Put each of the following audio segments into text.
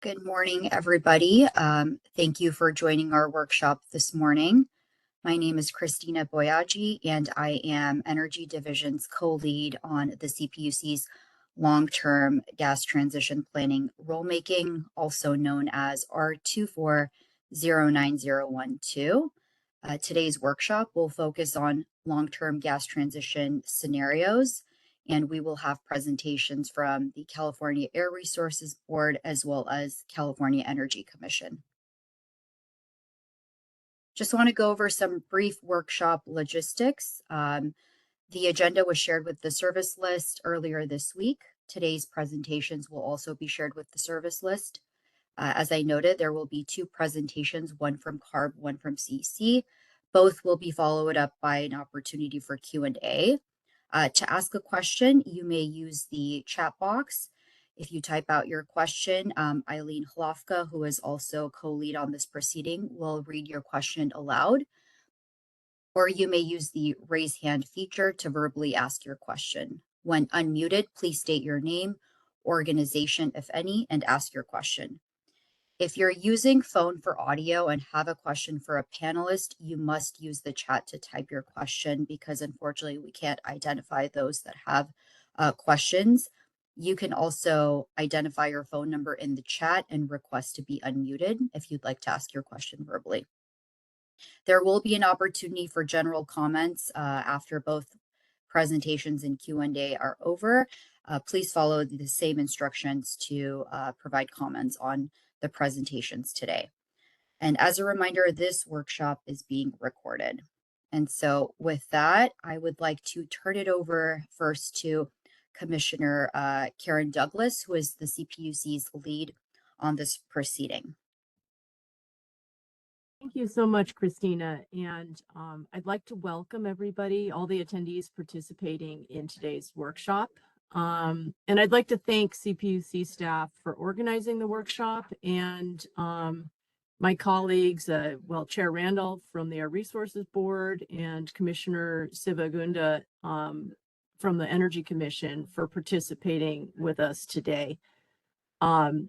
Good morning, everybody. Thank you for joining our workshop this morning. My name is Christina Boyaji, and I am Energy Division's co-lead on the CPUC's long-term gas transition planning rulemaking, also known as R2409012. Today's workshop will focus on long-term gas transition scenarios, and we will have presentations from the California Air Resources Board as well as California Energy Commission. Just want to go over some brief workshop logistics. The agenda was shared with the service list earlier this week. Today's presentations will also be shared with the service list. As I noted, there will be two presentations, one from CARB, one from CEC. Both will be followed up by an opportunity for Q&A. To ask a question, you may use the chat box. If you type out your question, Eileen Hlofka, who is also co-lead on this proceeding, will read your question aloud. Or you may use the raise hand feature to verbally ask your question. When unmuted, please state your name, organization, if any, and ask your question. If you're using phone for audio and have a question for a panelist, you must use the chat to type your question because unfortunately we can't identify those that have questions. You can also identify your phone number in the chat and request to be unmuted if you'd like to ask your question verbally. There will be an opportunity for general comments after both presentations and Q&A are over. Please follow the same instructions to provide comments on the presentations today. And as a reminder, this workshop is being recorded. And so with that, I would like to turn it over first to Commissioner Karen Douglas, who is the CPUC's lead on this proceeding. Thank you so much, Christina. And I'd like to welcome everybody, all the attendees participating in today's workshop. And I'd like to thank CPUC staff for organizing the workshop and my colleagues, Chair Randolph from the Air Resources Board and Commissioner Sivagunda from the Energy Commission for participating with us today. We'll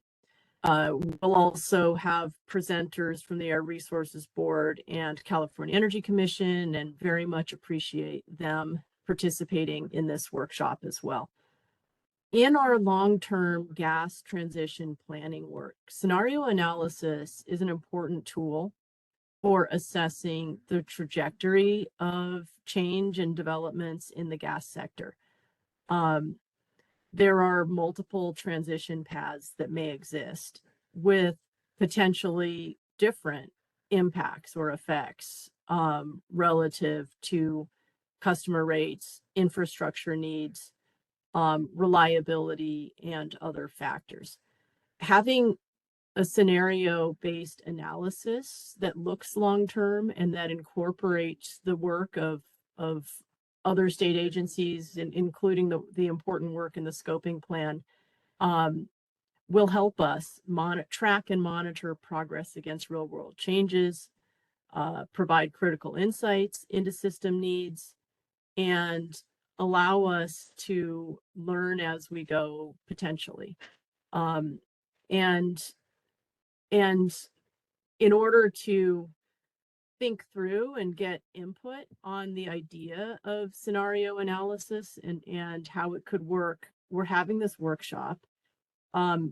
also have presenters from the Air Resources Board and California Energy Commission, and very much appreciate them participating in this workshop as well. In our long-term gas transition planning work, scenario analysis is an important tool for assessing the trajectory of change and developments in the gas sector. There are multiple transition paths that may exist with potentially different impacts or effects relative to customer rates, infrastructure needs, reliability, and other factors. Having a scenario-based analysis that looks long-term and that incorporates the work of other state agencies, including the important work in the scoping plan, will help us track and monitor progress against real-world changes, provide critical insights into system needs, and allow us to learn as we go potentially. And in order to think through and get input on the idea of scenario analysis and how it could work, we're having this workshop.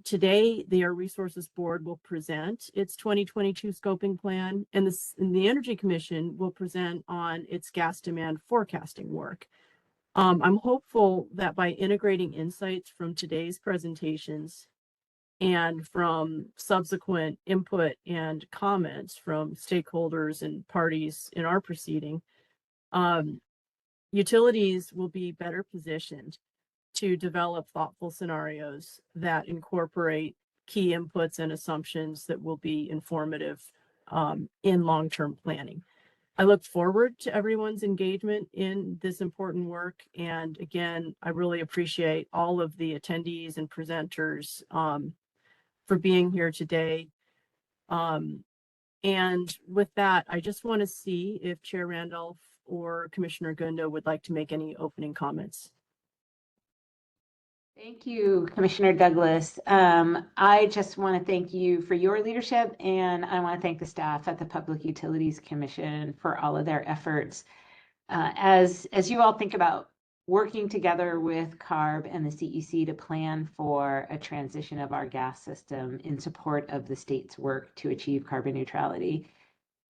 Today, the Air Resources Board will present its 2022 scoping plan, and the Energy Commission will present on its gas demand forecasting work. I'm hopeful that by integrating insights from today's presentations and from subsequent input and comments from stakeholders and parties in our proceeding, utilities will be better positioned to develop thoughtful scenarios that incorporate key inputs and assumptions that will be informative in long-term planning. I look forward to everyone's engagement in this important work. And again, I really appreciate all of the attendees and presenters for being here today. And with that, I just want to see if Chair Randolph or Commissioner Gunda would like to make any opening comments. Thank you, Commissioner Douglas. I just want to thank you for your leadership, and I want to thank the staff at the Public Utilities Commission for all of their efforts. As you all think about working together with CARB and the CEC to plan for a transition of our gas system in support of the state's work to achieve carbon neutrality,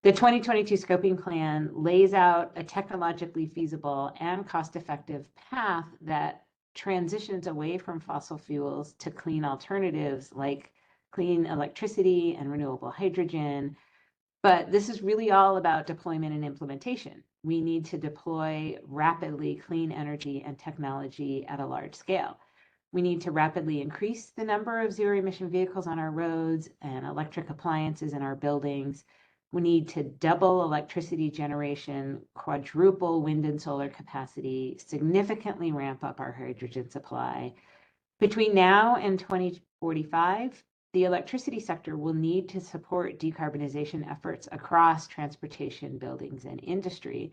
the 2022 scoping plan lays out a technologically feasible and cost-effective path that transitions away from fossil fuels to clean alternatives like clean electricity and renewable hydrogen. But this is really all about deployment and implementation. We need to deploy rapidly clean energy and technology at a large scale. We need to rapidly increase the number of zero-emission vehicles on our roads and electric appliances in our buildings. We need to double electricity generation, quadruple wind and solar capacity, significantly ramp up our hydrogen supply. Between now and 2045, the electricity sector will need to support decarbonization efforts across transportation, buildings, and industry.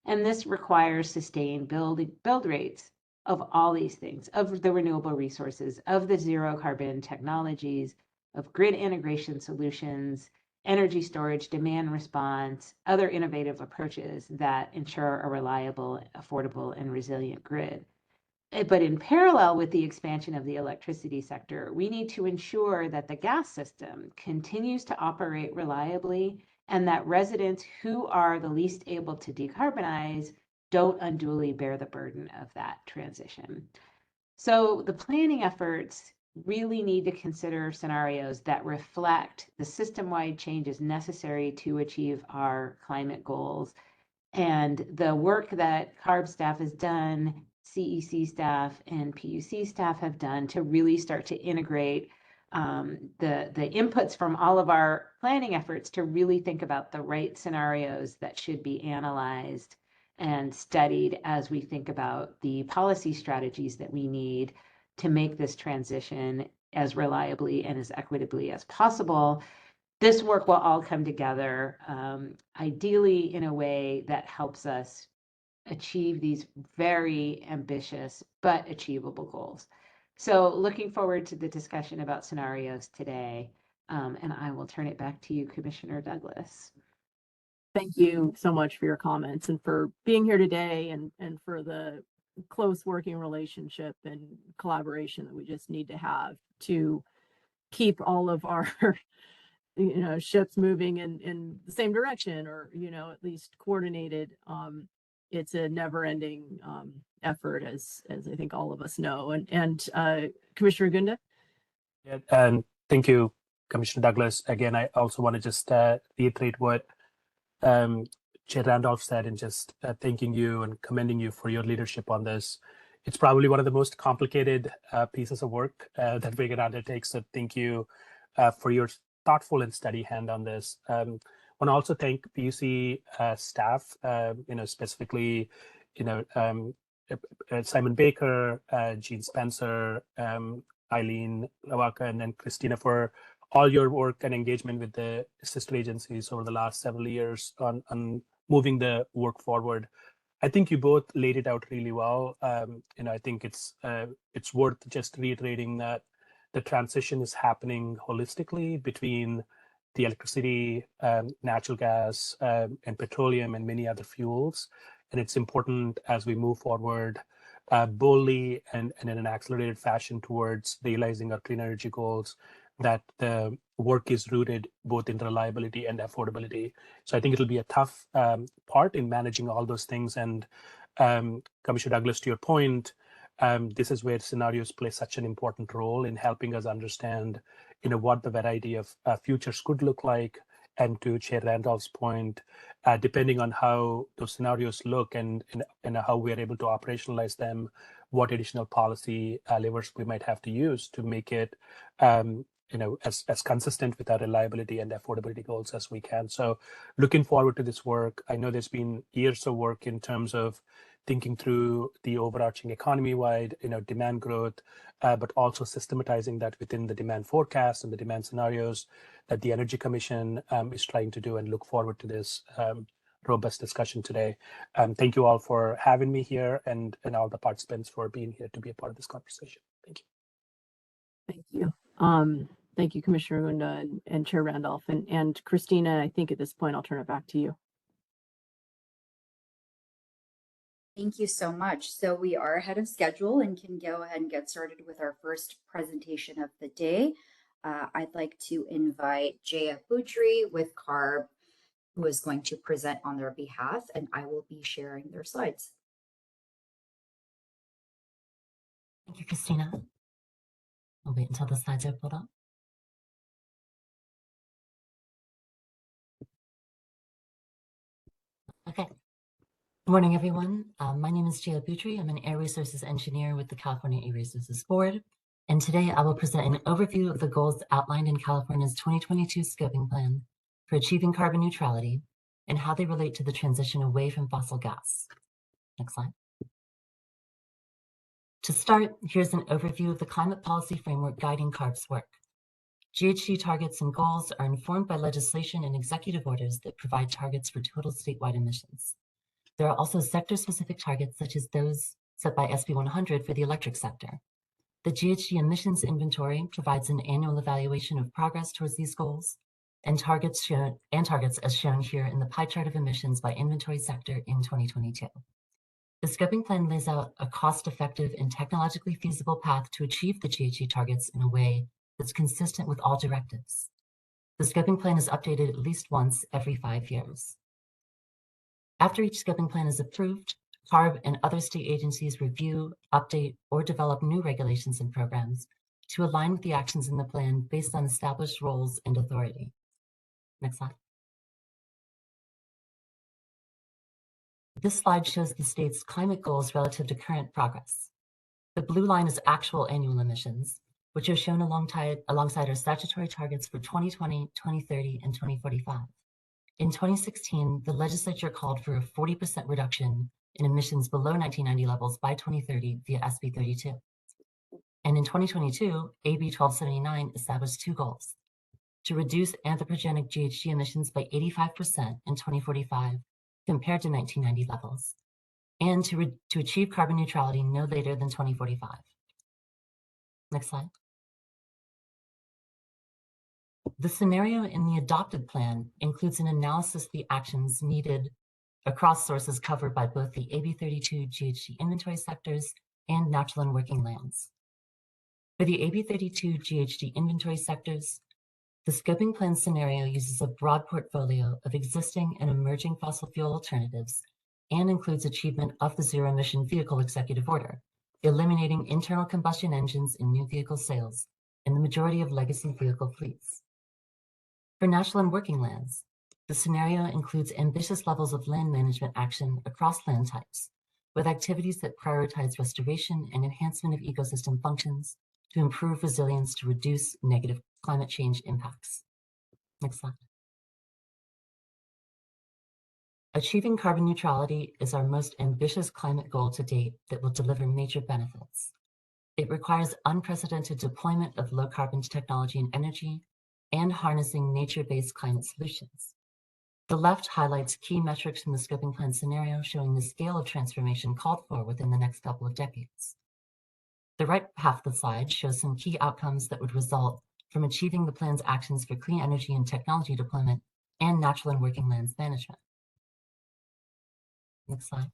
And this requires sustained build rates of all these things, of the renewable resources, of the zero carbon technologies, of grid integration solutions, energy storage, demand response, other innovative approaches that ensure a reliable, affordable, and resilient grid. But in parallel with the expansion of the electricity sector, we need to ensure that the gas system continues to operate reliably and that residents who are the least able to decarbonize don't unduly bear the burden of that transition. So the planning efforts really need to consider scenarios that reflect the system-wide changes necessary to achieve our climate goals. And the work that CARB staff has done, CEC staff and PUC staff have done to really start to integrate the inputs from all of our planning efforts to really think about the right scenarios that should be analyzed and studied as we think about the policy strategies that we need to make this transition as reliably and as equitably as possible. This work will all come together, ideally in a way that helps us achieve these very ambitious but achievable goals. So looking forward to the discussion about scenarios today, and I will turn it back to you, Commissioner Douglas. Thank you so much for your comments and for being here today and for the close working relationship and collaboration that we just need to have to keep all of our ships moving in the same direction, or at least coordinated. It's a never-ending effort, as I think all of us know. And Commissioner Gunda? Yeah, and thank you, Commissioner Douglas. Again, I also want to just reiterate what Chair Randolph said, and just thanking you and commending you for your leadership on this. It's probably one of the most complicated pieces of work that we're going to undertake. So thank you for your thoughtful and steady hand on this. I want to also thank PUC staff, specifically, Simon Baker, Jean Spencer, Eileen Lawaka, and then Christina for all your work and engagement with the sister agencies over the last several years on moving the work forward. I think you both laid it out really well. I think it's worth just reiterating that the transition is happening holistically between the electricity, natural gas, and petroleum, and many other fuels. And it's important as we move forward boldly and in an accelerated fashion towards realizing our clean energy goals, that the work is rooted both in reliability and affordability. So I think it'll be a tough part in managing all those things. And Commissioner Douglas, to your point, this is where scenarios play such an important role in helping us understand, what the variety of futures could look like. And to Chair Randolph's point, depending on how those scenarios look and how we are able to operationalize them, what additional policy levers we might have to use to make it as consistent with our reliability and affordability goals as we can. So looking forward to this work. I know there's been years of work in terms of thinking through the overarching economy-wide, demand growth, but also systematizing that within the demand forecast and the demand scenarios that the Energy Commission is trying to do, and look forward to this robust discussion today. Thank you all for having me here, and all the participants for being here to be a part of this conversation. Thank you. Thank you, Commissioner Gunda and Chair Randolph. And Christina, I think at this point, I'll turn it back to you. Thank you so much. So we are ahead of schedule and can go ahead and get started with our first presentation of the day. I'd like to invite Jaya Putri with CARB, who is going to present on their behalf, and I will be sharing their slides. Thank you, Christina. I'll wait until the slides are pulled up. Okay. Good morning, everyone. My name is Jaya Butri. I'm an Air Resources Engineer with the California Air Resources Board. And today I will present an overview of the goals outlined in California's 2022 Scoping Plan for achieving carbon neutrality and how they relate to the transition away from fossil gas. Next slide. To start, here's an overview of the climate policy framework guiding CARB's work. GHG targets and goals are informed by legislation and executive orders that provide targets for total statewide emissions. There are also sector-specific targets, such as those set by SB 100 for the electric sector. The GHG emissions inventory provides an annual evaluation of progress towards these goals and targets as shown here in the pie chart of emissions by inventory sector in 2022. The scoping plan lays out a cost-effective and technologically feasible path to achieve the GHG targets in a way that's consistent with all directives. The scoping plan is updated at least once every 5 years. After each scoping plan is approved, CARB and other state agencies review, update, or develop new regulations and programs to align with the actions in the plan based on established roles and authority. Next slide. This slide shows the state's climate goals relative to current progress. The blue line is actual annual emissions, which are shown alongside our statutory targets for 2020, 2030, and 2045. In 2016, the legislature called for a 40% reduction in emissions below 1990 levels by 2030 via SB 32. And in 2022, AB 1279 established two goals: to reduce anthropogenic GHG emissions by 85% in 2045 compared to 1990 levels, and to achieve carbon neutrality no later than 2045. Next slide. The scenario in the adopted plan includes an analysis of the actions needed across sources covered by both the AB 32 GHG inventory sectors and natural and working lands. For the AB 32 GHG inventory sectors, the scoping plan scenario uses a broad portfolio of existing and emerging fossil fuel alternatives and includes achievement of the zero emission vehicle executive order, eliminating internal combustion engines in new vehicle sales in the majority of legacy vehicle fleets. For natural and working lands, the scenario includes ambitious levels of land management action across land types, with activities that prioritize restoration and enhancement of ecosystem functions to improve resilience to reduce negative climate change impacts. Next slide. Achieving carbon neutrality is our most ambitious climate goal to date that will deliver major benefits. It requires unprecedented deployment of low carbon technology and energy and harnessing nature-based climate solutions. The left highlights key metrics from the scoping plan scenario showing the scale of transformation called for within the next couple of decades. The right half of the slide shows some key outcomes that would result from achieving the plan's actions for clean energy and technology deployment and natural and working lands management. Next slide.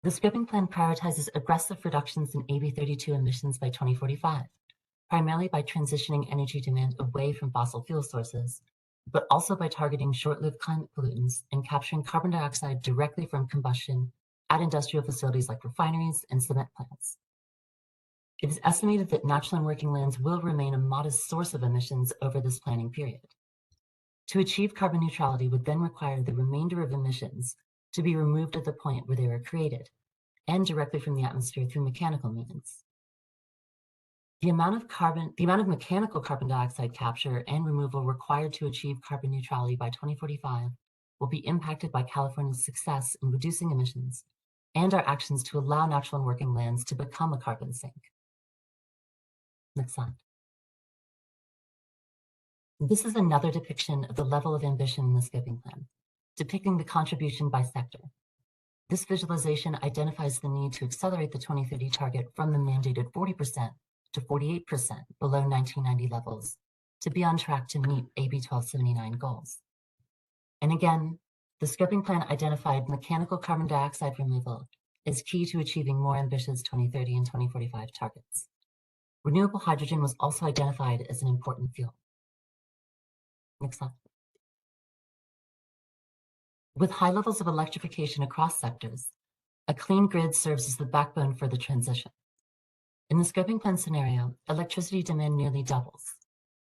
The scoping plan prioritizes aggressive reductions in AB 32 emissions by 2045, primarily by transitioning energy demand away from fossil fuel sources, but also by targeting short-lived climate pollutants and capturing carbon dioxide directly from combustion at industrial facilities like refineries and cement plants. It is estimated that natural and working lands will remain a modest source of emissions over this planning period. To achieve carbon neutrality would then require the remainder of emissions to be removed at the point where they were created and directly from the atmosphere through mechanical means. The amount of mechanical carbon dioxide capture and removal required to achieve carbon neutrality by 2045 will be impacted by California's success in reducing emissions and our actions to allow natural and working lands to become a carbon sink. Next slide. This is another depiction of the level of ambition in the scoping plan, depicting the contribution by sector. This visualization identifies the need to accelerate the 2030 target from the mandated 40% to 48% below 1990 levels to be on track to meet AB 1279 goals. And again, the scoping plan identified mechanical carbon dioxide removal as key to achieving more ambitious 2030 and 2045 targets. Renewable hydrogen was also identified as an important fuel. Next slide. With high levels of electrification across sectors, a clean grid serves as the backbone for the transition. In the scoping plan scenario, electricity demand nearly doubles.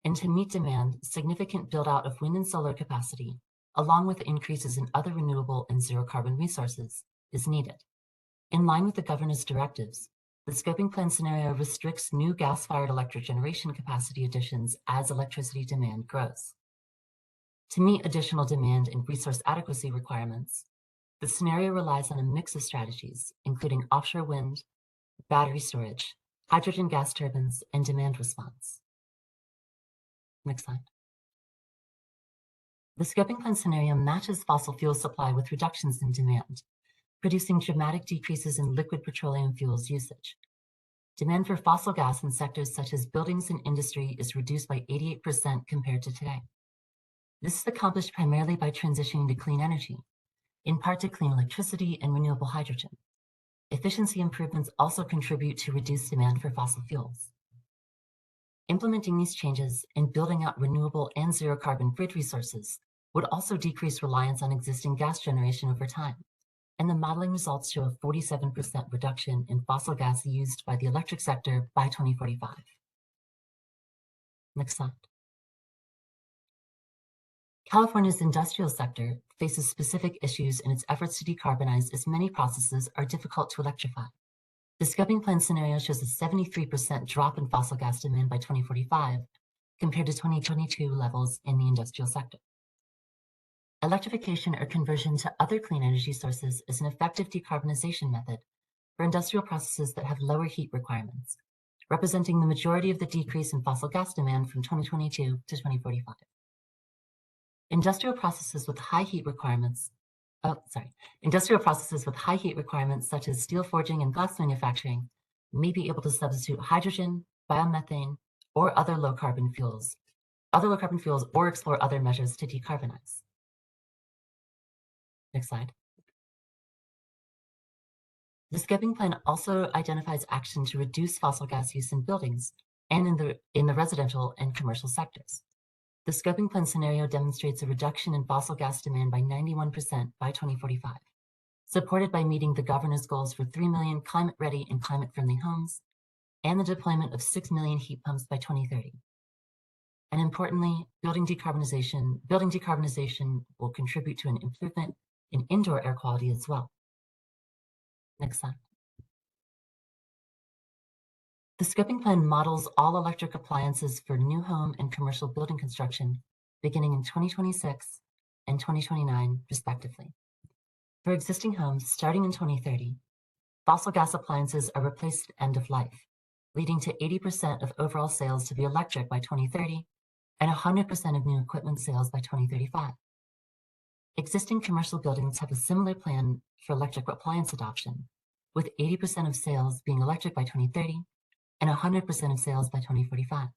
And to meet demand, significant build-out of wind and solar capacity, along with increases in other renewable and zero-carbon resources, is needed. In line with the governor's directives, the scoping plan scenario restricts new gas-fired electric generation capacity additions as electricity demand grows. To meet additional demand and resource adequacy requirements, the scenario relies on a mix of strategies, including offshore wind, battery storage, hydrogen gas turbines, and demand response. Next slide. The scoping plan scenario matches fossil fuel supply with reductions in demand, producing dramatic decreases in liquid petroleum fuels usage. Demand for fossil gas in sectors such as buildings and industry is reduced by 88% compared to today. This is accomplished primarily by transitioning to clean energy, in part to clean electricity and renewable hydrogen. Efficiency improvements also contribute to reduced demand for fossil fuels. Implementing these changes and building out renewable and zero-carbon grid resources would also decrease reliance on existing gas generation over time, and the modeling results show a 47% reduction in fossil gas used by the electric sector by 2045. Next slide. California's industrial sector faces specific issues in its efforts to decarbonize as many processes are difficult to electrify. The scoping plan scenario shows a 73% drop in fossil gas demand by 2045 compared to 2022 levels in the industrial sector. Electrification or conversion to other clean energy sources is an effective decarbonization method for industrial processes that have lower heat requirements, representing the majority of the decrease in fossil gas demand from 2022 to 2045. Industrial processes with high heat requirements such as steel forging and glass manufacturing may be able to substitute hydrogen, biomethane, or other low carbon fuels or explore other measures to decarbonize. Next slide. The scoping plan also identifies action to reduce fossil gas use in buildings and in the residential and commercial sectors. The scoping plan scenario demonstrates a reduction in fossil gas demand by 91% by 2045, supported by meeting the governor's goals for 3 million climate-ready and climate-friendly homes and the deployment of 6 million heat pumps by 2030. And importantly, building decarbonization will contribute to an improvement in indoor air quality as well. Next slide. The scoping plan models all electric appliances for new home and commercial building construction beginning in 2026 and 2029, respectively. For existing homes starting in 2030, fossil gas appliances are replaced at end of life, leading to 80% of overall sales to be electric by 2030 and 100% of new equipment sales by 2035. Existing commercial buildings have a similar plan for electric appliance adoption, with 80% of sales being electric by 2030 and 100% of sales by 2045.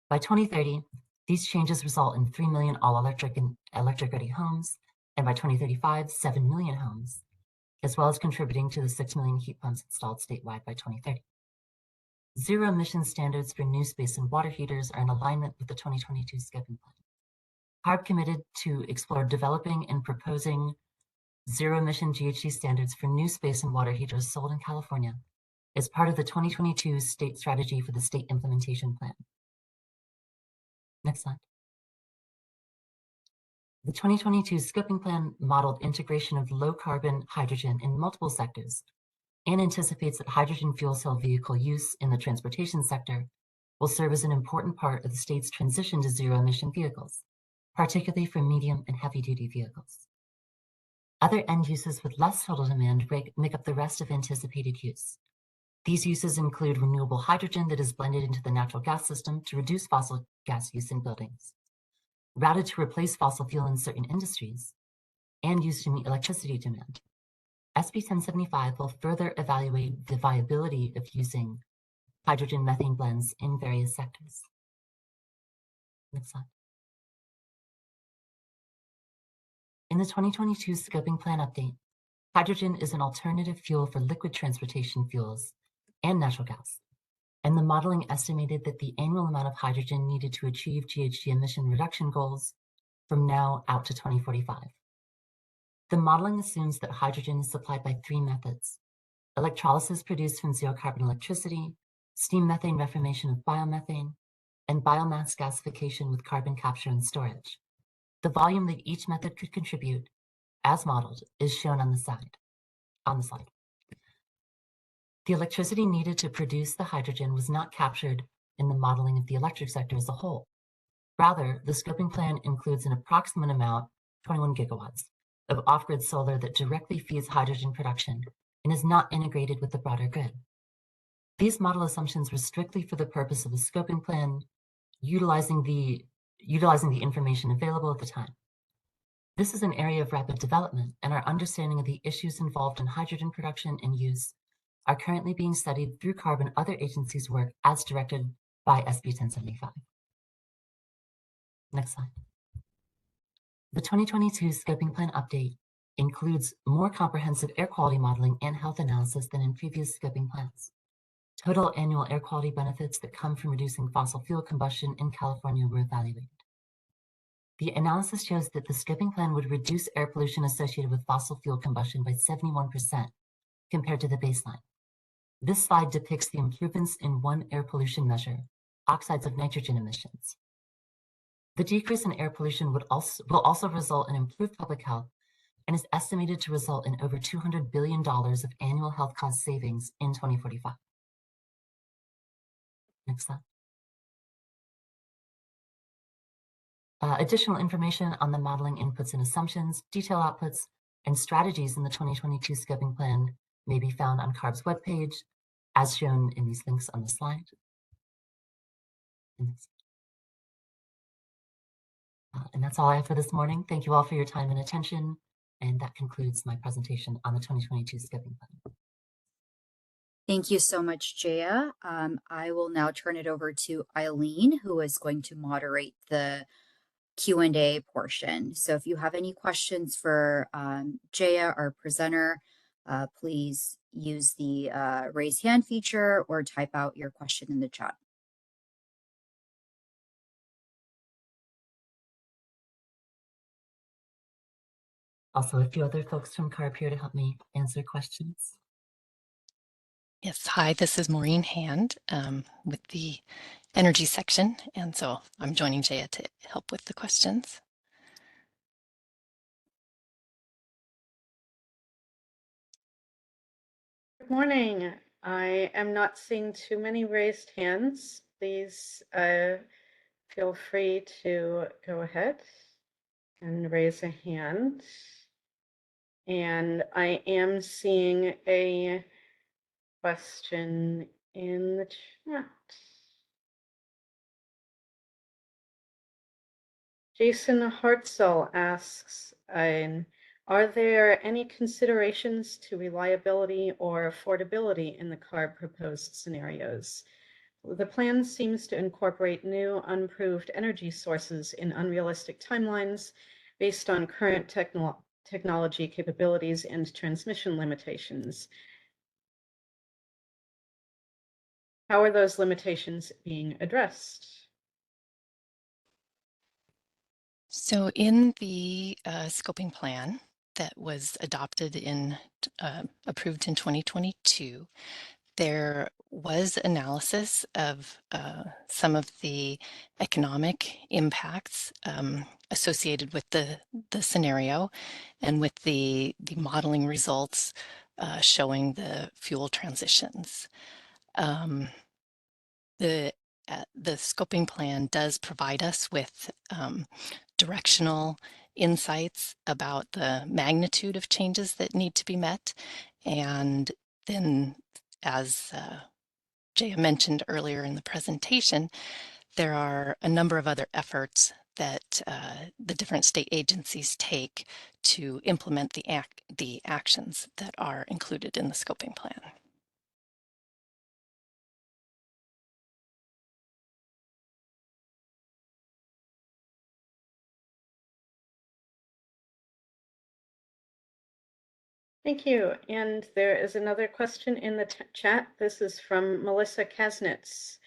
By 2030, these changes result in 3 million all-electric and electric-ready homes, and by 2035, 7 million homes, as well as contributing to the 6 million heat pumps installed statewide by 2030. Zero emission standards for new space and water heaters are in alignment with the 2022 scoping plan. CARB committed to explore developing and proposing zero emission GHG standards for new space and water heaters sold in California as part of the 2022 state strategy for the state implementation plan. Next slide. The 2022 scoping plan modeled integration of low carbon hydrogen in multiple sectors and anticipates that hydrogen fuel cell vehicle use in the transportation sector will serve as an important part of the state's transition to zero emission vehicles, particularly for medium and heavy duty vehicles. Other end uses with less total demand make up the rest of anticipated use. These uses include renewable hydrogen that is blended into the natural gas system to reduce fossil gas use in buildings, routed to replace fossil fuel in certain industries, and used to meet electricity demand. SB 1075 will further evaluate the viability of using hydrogen methane blends in various sectors. Next slide. In the 2022 Scoping Plan update, hydrogen is an alternative fuel for liquid transportation fuels and natural gas, and the modeling estimated that the annual amount of hydrogen needed to achieve GHG emission reduction goals from now out to 2045. The modeling assumes that hydrogen is supplied by 3 methods: electrolysis produced from zero carbon electricity, steam methane reformation of biomethane, and biomass gasification with carbon capture and storage. The volume that each method could contribute, as modeled, is shown on the slide. The electricity needed to produce the hydrogen was not captured in the modeling of the electric sector as a whole. Rather, the Scoping Plan includes an approximate amount, 21 gigawatts, of off-grid solar that directly feeds hydrogen production and is not integrated with the broader grid. These model assumptions were strictly for the purpose of the Scoping Plan, utilizing the information available at the time. This is an area of rapid development, and our understanding of the issues involved in hydrogen production and use are currently being studied through CARB and other agencies' work as directed by SB 1075. Next slide. The 2022 Scoping Plan update includes more comprehensive air quality modeling and health analysis than in previous scoping plans. Total annual air quality benefits that come from reducing fossil fuel combustion in California were evaluated. The analysis shows that the Scoping Plan would reduce air pollution associated with fossil fuel combustion by 71% compared to the baseline. This slide depicts the improvements in one air pollution measure, oxides of nitrogen emissions. The decrease in air pollution will also result in improved public health and is estimated to result in over $200 billion of annual health cost savings in 2045. Next slide. Additional information on the modeling inputs and assumptions, detail outputs, and strategies in the 2022 Scoping Plan may be found on CARB's webpage, as shown in these links on the slide. And that's all I have for this morning. Thank you all for your time and attention. And that concludes my presentation on the 2022 Scoping Plan. Thank you so much, Jaya. I will now turn it over to Eileen, who is going to moderate the Q&A portion. So if you have any questions for Jaya, our presenter, please use the raise hand feature or type out your question in the chat. Also, a few other folks from CARB here to help me answer questions. Yes, hi, this is Maureen Hand with the energy section, and so I'm joining Jaya to help with the questions. Good morning. I am not seeing too many raised hands. Please feel free to go ahead and raise a hand. And I am seeing a question in the chat. Jason Hartzell asks, are there any considerations to reliability or affordability in the CARB proposed scenarios? The plan seems to incorporate new, unproved energy sources in unrealistic timelines based on current technology capabilities and transmission limitations. How are those limitations being addressed? So in the scoping plan that was adopted approved in 2022, there was analysis of some of the economic impacts associated with the scenario and with the modeling results showing the fuel transitions. The scoping plan does provide us with directional insights about the magnitude of changes that need to be met. And then, as Jaya mentioned earlier in the presentation, there are a number of other efforts that the different state agencies take to implement the actions that are included in the scoping plan. Thank you. And there is another question in the chat. This is from Melissa Kasnitz.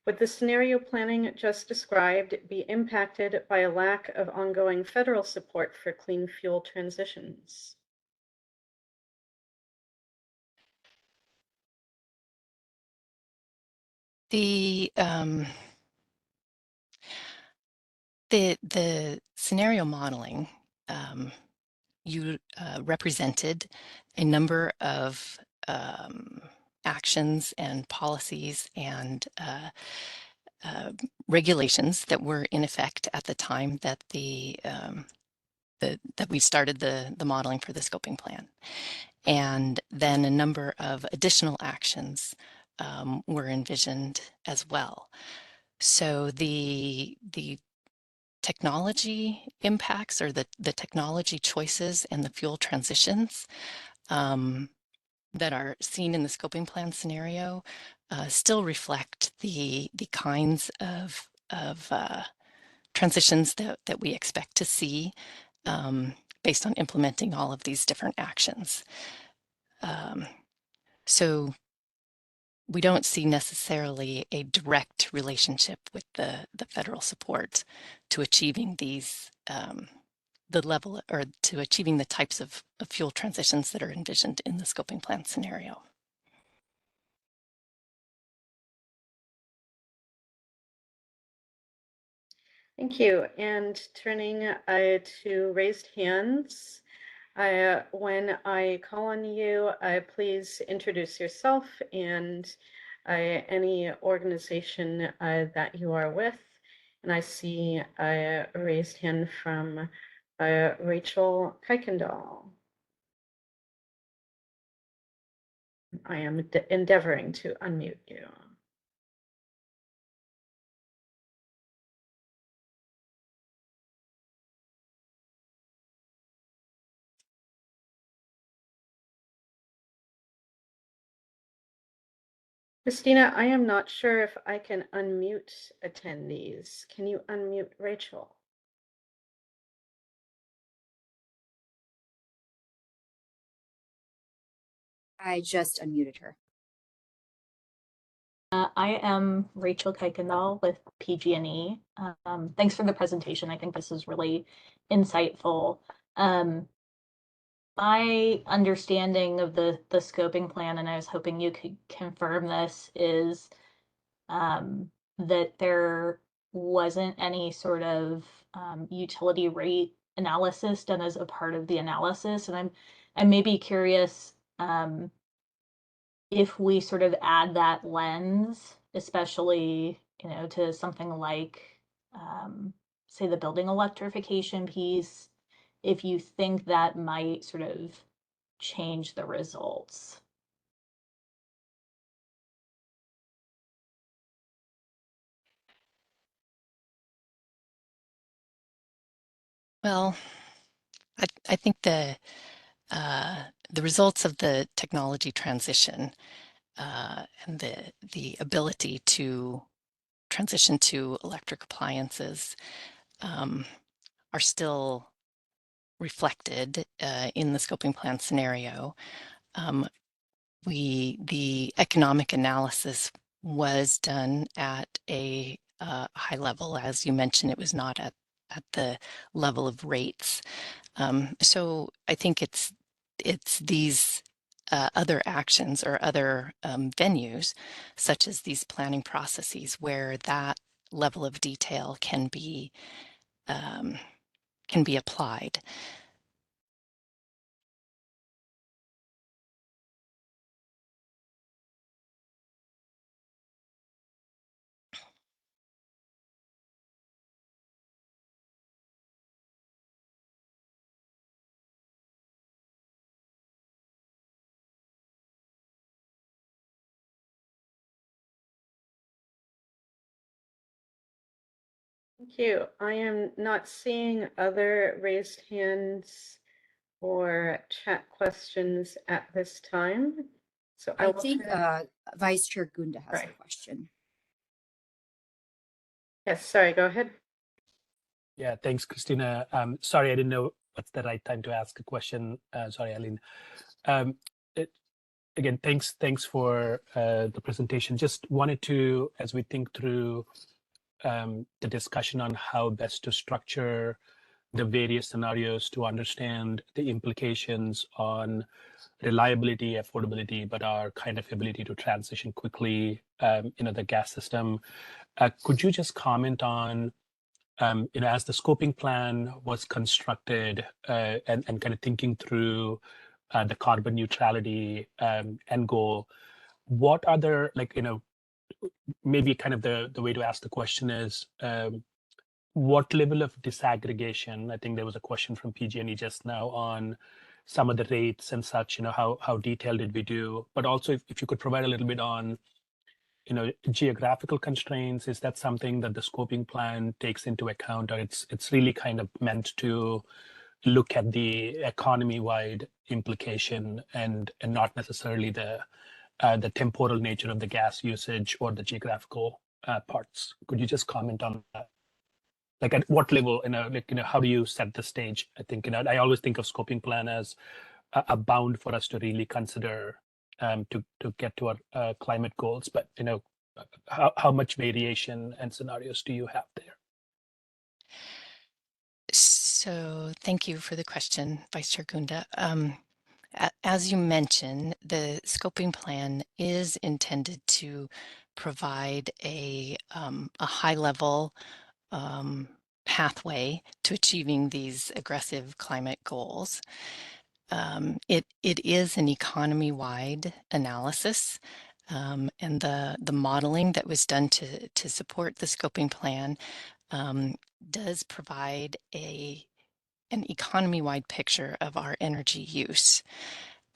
Would the scenario planning just described be impacted by a lack of ongoing federal support for clean fuel transitions? The scenario modeling, you represented a number of actions and policies and regulations that were in effect at the time that that we started the modeling for the scoping plan. And then a number of additional actions were envisioned as well. So the technology impacts, or the technology choices and the fuel transitions that are seen in the scoping plan scenario still reflect the kinds of transitions that we expect to see based on implementing all of these different actions. So we don't see necessarily a direct relationship with the federal support to achieving these the level, or to achieving the types of fuel transitions that are envisioned in the scoping plan scenario. Thank you. And turning to raised hands, when I call on you, please introduce yourself and any organization that you are with. And I see a raised hand from Rachel Kuykendall. I am endeavoring to unmute you. Christina, I am not sure if I can unmute attendees. Can you unmute Rachel? I just unmuted her. I am Rachel Kuykendall with PG&E. Thanks for the presentation. I think this is really insightful. My understanding of the scoping plan, and I was hoping you could confirm this, is that there wasn't any sort of utility rate analysis done as a part of the analysis. And I'm maybe curious if we sort of add that lens, especially, to something like, say, the building electrification piece, if you think that might sort of change the results. Well, I think the results of the technology transition and the ability to transition to electric appliances are still reflected in the scoping plan scenario. The economic analysis was done at a high level. As you mentioned, it was not at the level of rates. So I think it's these other actions or other venues, such as these planning processes, where that level of detail can be applied. Thank you. I am not seeing other raised hands or chat questions at this time. So I think Vice Chair Gunda has a Right. question. Yes, sorry, go ahead. Yeah, thanks, Christina. Sorry, I didn't know what's the right time to ask a question. Sorry, Eileen. it, again, thanks for the presentation. Just wanted to, as we think through the discussion on how best to structure the various scenarios to understand the implications on reliability, affordability, but our kind of ability to transition quickly, the gas system. Could you just comment on, as the scoping plan was constructed and kind of thinking through the carbon neutrality end goal, what other, maybe kind of the way to ask the question is, what level of disaggregation? I think there was a question from PG&E just now on some of the rates and such, how detailed did we do? But also if you could provide a little bit on, geographical constraints, is that something that the scoping plan takes into account, or it's really kind of meant to look at the economy-wide implication and not necessarily the temporal nature of the gas usage or the geographical parts? Could you just comment on that? Like at what level, how do you set the stage? I think, I always think of scoping plan as a bound for us to really consider to get to our climate goals. But, how much variation and scenarios do you have there? So thank you for the question, Vice Chair Gunda. As you mentioned, the scoping plan is intended to provide a high-level pathway to achieving these aggressive climate goals. It is an economy-wide analysis, and the modeling that was done to support the scoping plan does provide an economy-wide picture of our energy use.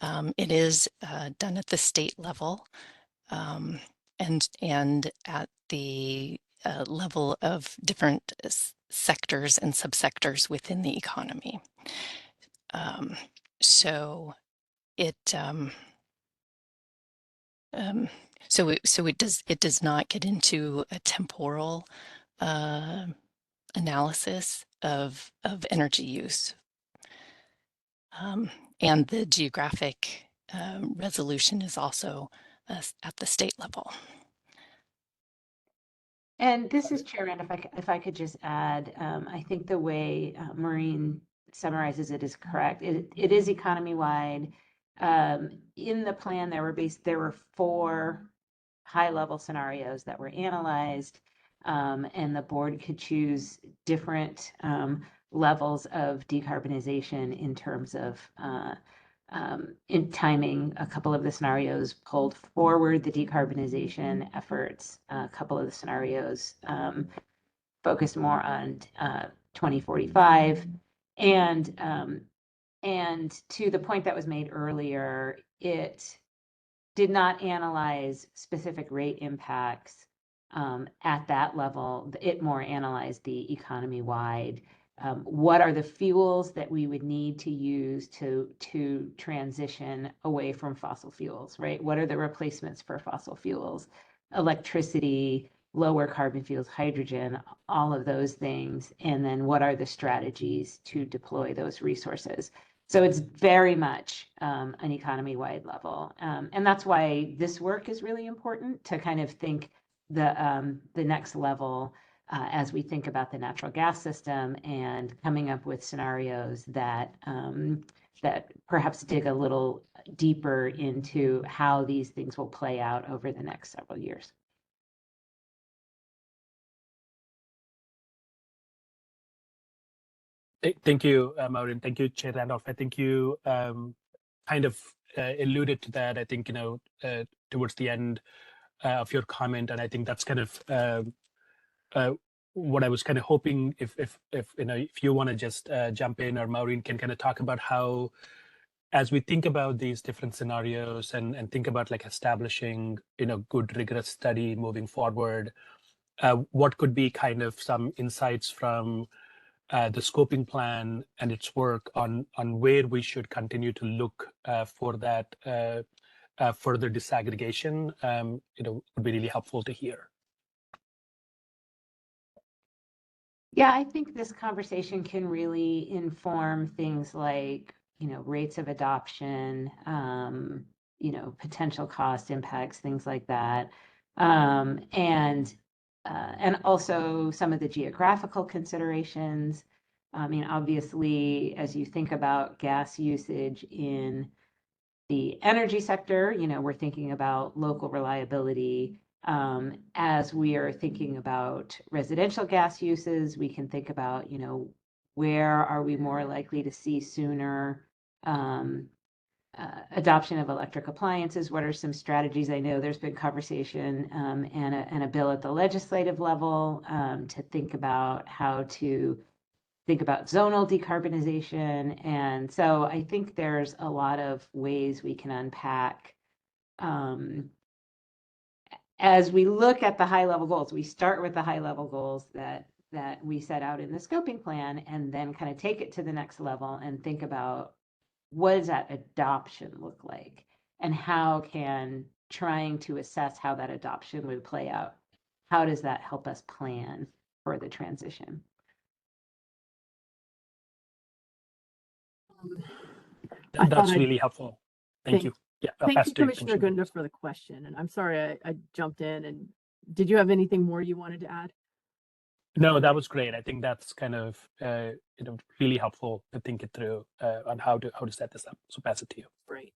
It is done at the state level and at the level of different sectors and subsectors within the economy. So it does not get into a temporal analysis of energy use, and the geographic resolution is also at the state level. And this is Chair Rand, if I could just add, I think the way Maureen summarizes it is correct. It is economy-wide. In the plan, there were 4 high-level scenarios that were analyzed, and the board could choose different levels of decarbonization in terms of in timing. A couple of the scenarios pulled forward the decarbonization efforts. A couple of the scenarios focused more on 2045. And to the point that was made earlier, it did not analyze specific rate impacts at that level. It more analyzed the economy-wide. What are the fuels that we would need to use to transition away from fossil fuels, right? What are the replacements for fossil fuels? Electricity, lower carbon fuels, hydrogen, all of those things. And then what are the strategies to deploy those resources? So it's very much an economy-wide level. And that's why this work is really important to kind of think the next level as we think about the natural gas system and coming up with scenarios that that perhaps dig a little deeper into how these things will play out over the next several years. Thank you, Maureen. Thank you, Chair Randolph. I think you kind of alluded to that, I think, towards the end of your comment. And I think that's kind of what I was kind of hoping if you want to just jump in, or Maureen can kind of talk about how, as we think about these different scenarios and think about like establishing, good rigorous study moving forward, what could be kind of some insights from the scoping plan and its work on where we should continue to look for that further disaggregation, would be really helpful to hear. Yeah, I think this conversation can really inform things like rates of adoption, potential cost impacts, things like that. And also some of the geographical considerations. I mean, obviously, as you think about gas usage in the energy sector, we're thinking about local reliability. As we are thinking about residential gas uses, we can think about, where are we more likely to see sooner adoption of electric appliances? What are some strategies? I know there's been conversation and a bill at the legislative level to think about how to think about zonal decarbonization. And so I think there's a lot of ways we can unpack. As we look at the high level goals, we start with the high level goals that we set out in the scoping plan, and then kind of take it to the next level and think about what does that adoption look like, and how can trying to assess how that adoption would play out, how does that help us plan for the transition? That's really helpful. Thank you. Yeah, thank you, Commissioner Gunda, for the question. And I'm sorry I jumped in. And did you have anything more you wanted to add? No, that was great. I think that's kind of really helpful to think it through on how to set this up. So pass it to you. Great.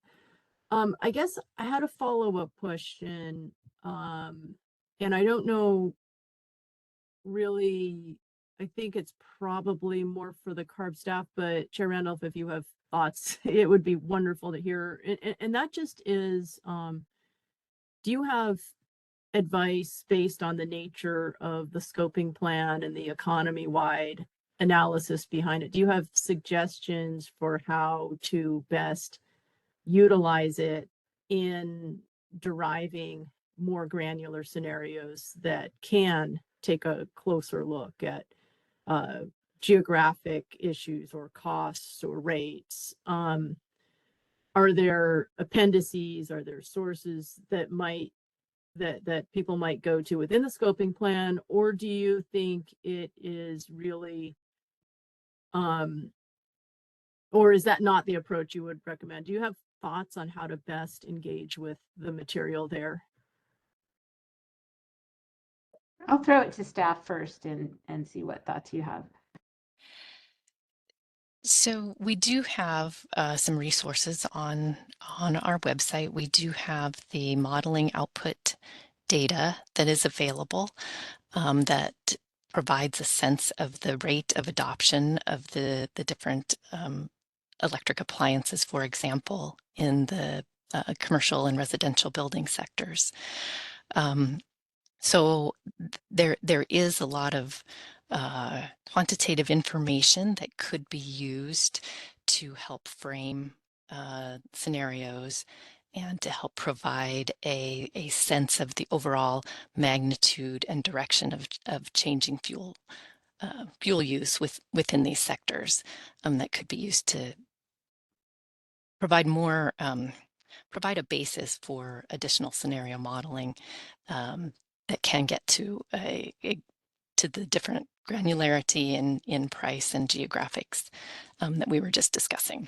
I guess I had a follow-up question, and I don't know really. I think it's probably more for the CARB staff, but Chair Randolph, if you have thoughts, it would be wonderful to hear. And that just is, do you have advice based on the nature of the scoping plan and the economy-wide analysis behind it? Do you have suggestions for how to best utilize it in deriving more granular scenarios that can take a closer look at geographic issues or costs or rates? Are there appendices? Are there sources that people might go to within the scoping plan, or do you think it is really, or is that not the approach you would recommend? Do you have thoughts on how to best engage with the material there? I'll throw it to staff first and see what thoughts you have. So we do have some resources on our website. We do have the modeling output data that is available that provides a sense of the rate of adoption of the different electric appliances, for example, in the commercial and residential building sectors. So there is a lot of quantitative information that could be used to help frame scenarios and to help provide a sense of the overall magnitude and direction of changing fuel use within these sectors that could be used to provide more provide a basis for additional scenario modeling that can get to to the different granularity in price and geographics that we were just discussing.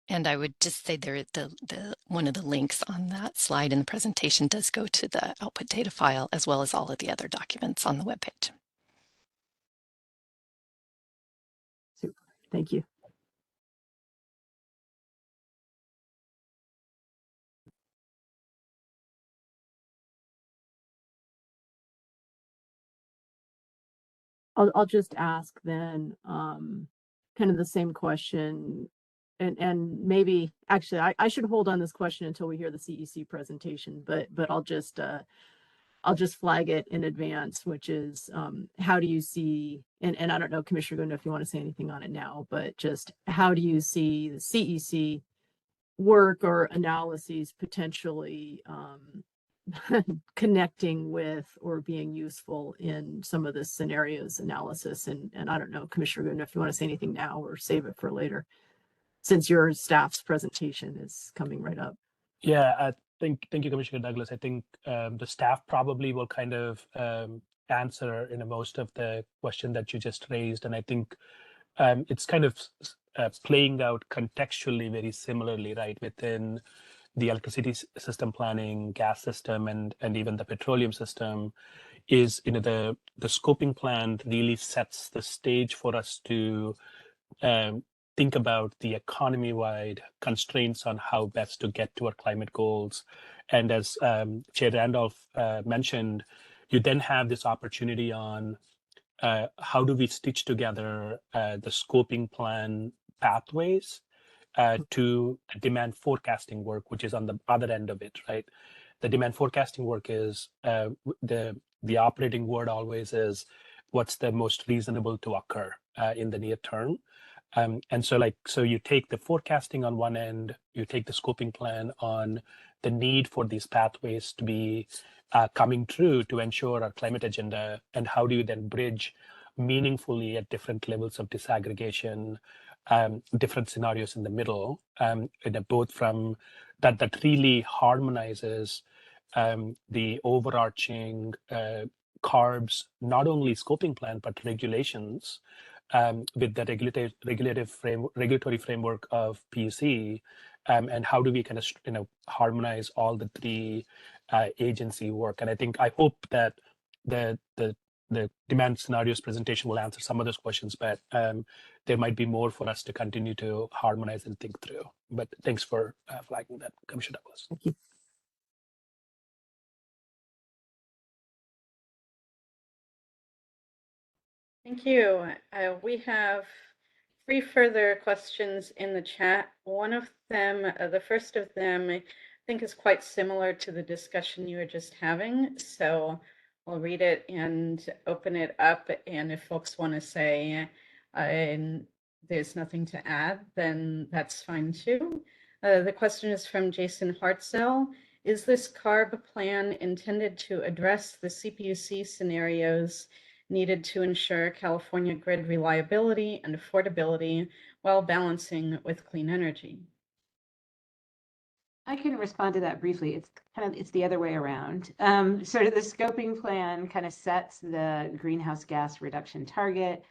And I would just say there, the one of the links on that slide in the presentation does go to the output data file, as well as all of the other documents on the webpage. Super. Thank you. I'll just ask then kind of the same question, and maybe actually I should hold on this question until we hear the CEC presentation, but I'll just flag it in advance, which is how do you see, and I don't know, Commissioner Gunda, if you want to say anything on it now, but just how do you see the CEC work or analyses potentially connecting with or being useful in some of the scenarios analysis? And I don't know, Commissioner Gunda, if you want to say anything now or save it for later, since your staff's presentation is coming right up. Yeah, Thank you, Commissioner Douglas. I think the staff probably will kind of answer most of the question that you just raised, and I think it's kind of playing out contextually very similarly, right, within the electricity system planning, gas system, and even the petroleum system. Is the scoping plan really sets the stage for us to think about the economy-wide constraints on how best to get to our climate goals. And as Chair Randolph mentioned, you then have this opportunity on how do we stitch together the scoping plan pathways to demand forecasting work, which is on the other end of it, right? The demand forecasting work is the operating word always is what's the most reasonable to occur in the near term. And so you take the forecasting on one end, you take the scoping plan on the need for these pathways to be coming true to ensure our climate agenda, and how do you then bridge meaningfully at different levels of disaggregation, different scenarios in the middle, both from that really harmonizes the overarching CARB's not only scoping plan but regulations with the regulatory framework of PUC, and how do we kind of harmonize all the three agency work. And I hope that the demand scenarios presentation will answer some of those questions, but there might be more for us to continue to harmonize and think through. But thanks for flagging that, Commissioner Douglas. Thank you. Thank you. We have 3 further questions in the chat. One of them, the first of them, I think is quite similar to the discussion you were just having. So I'll read it and open it up. And if folks want to say there's nothing to add, then that's fine too. The question is from Jason Hartzell. Is this CARB plan intended to address the CPUC scenarios needed to ensure California grid reliability and affordability while balancing with clean energy? I can respond to that briefly. It's the other way around. Sort of the scoping plan kind of sets the greenhouse gas reduction target.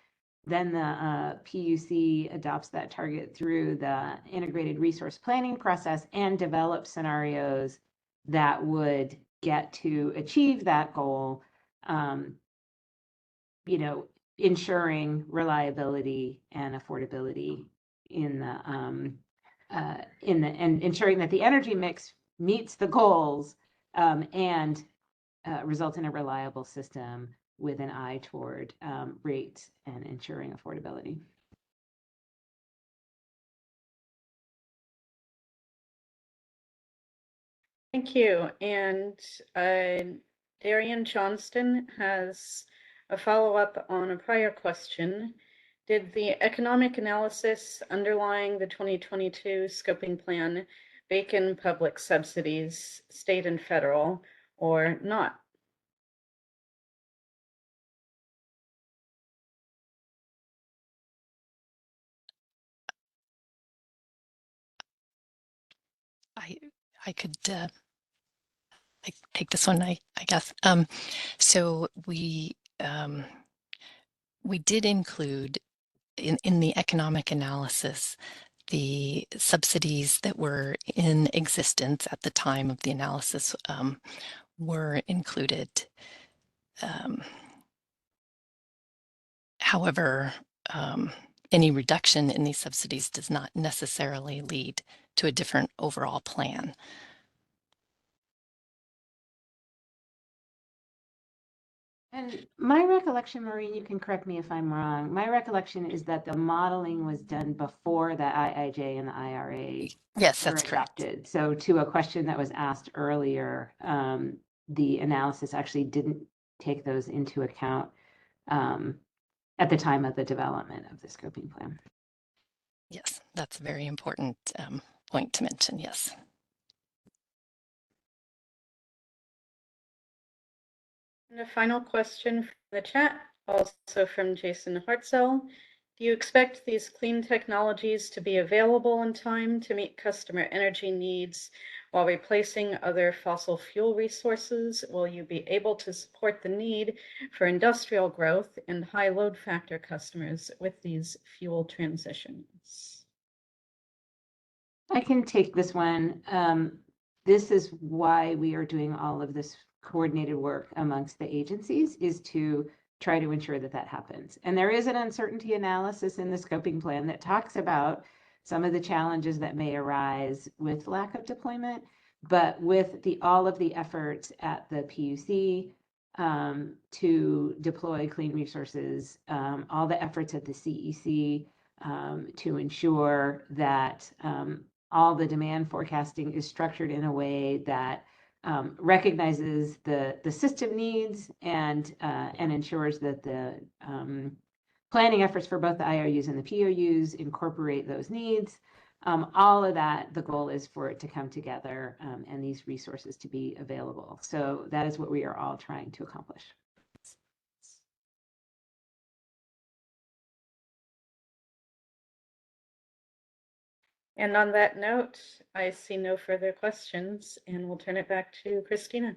Then the PUC adopts that target through the integrated resource planning process and develops scenarios that would get to achieve that goal, ensuring reliability and affordability and ensuring that the energy mix meets the goals and results in a reliable system with an eye toward rates and ensuring affordability. Thank you. And Darian Johnston has a follow-up on a prior question. Did the economic analysis underlying the 2022 scoping plan bake in public subsidies, state and federal, or not? I could take this one, I guess. So we did include in the economic analysis the subsidies that were in existence at the time of the analysis were included. However, any reduction in these subsidies does not necessarily lead to a different overall plan. And my recollection, Maureen, you can correct me if I'm wrong. My recollection is that the modeling was done before the IIJ and the IRA Yes, were that's correct. adopted. So to a question that was asked earlier, the analysis actually didn't take those into account at the time of the development of the scoping plan. Yes, that's a very important point to mention, yes. And a final question from the chat, also from Jason Hartzell. Do you expect these clean technologies to be available in time to meet customer energy needs While replacing other fossil fuel resources, will you be able to support the need for industrial growth and high load factor customers with these fuel transitions? I can take this one. This is why we are doing all of this coordinated work amongst the agencies, is to try to ensure that that happens. And there is an uncertainty analysis in the scoping plan that talks about some of the challenges that may arise with lack of deployment, but with all of the efforts at the PUC to deploy clean resources, all the efforts at the CEC to ensure that all the demand forecasting is structured in a way that recognizes the system needs and ensures that the planning efforts for both the IOUs and the POUs incorporate those needs. All of that, the goal is for it to come together and these resources to be available. So that is what we are all trying to accomplish. And on that note, I see no further questions, and we'll turn it back to Christina.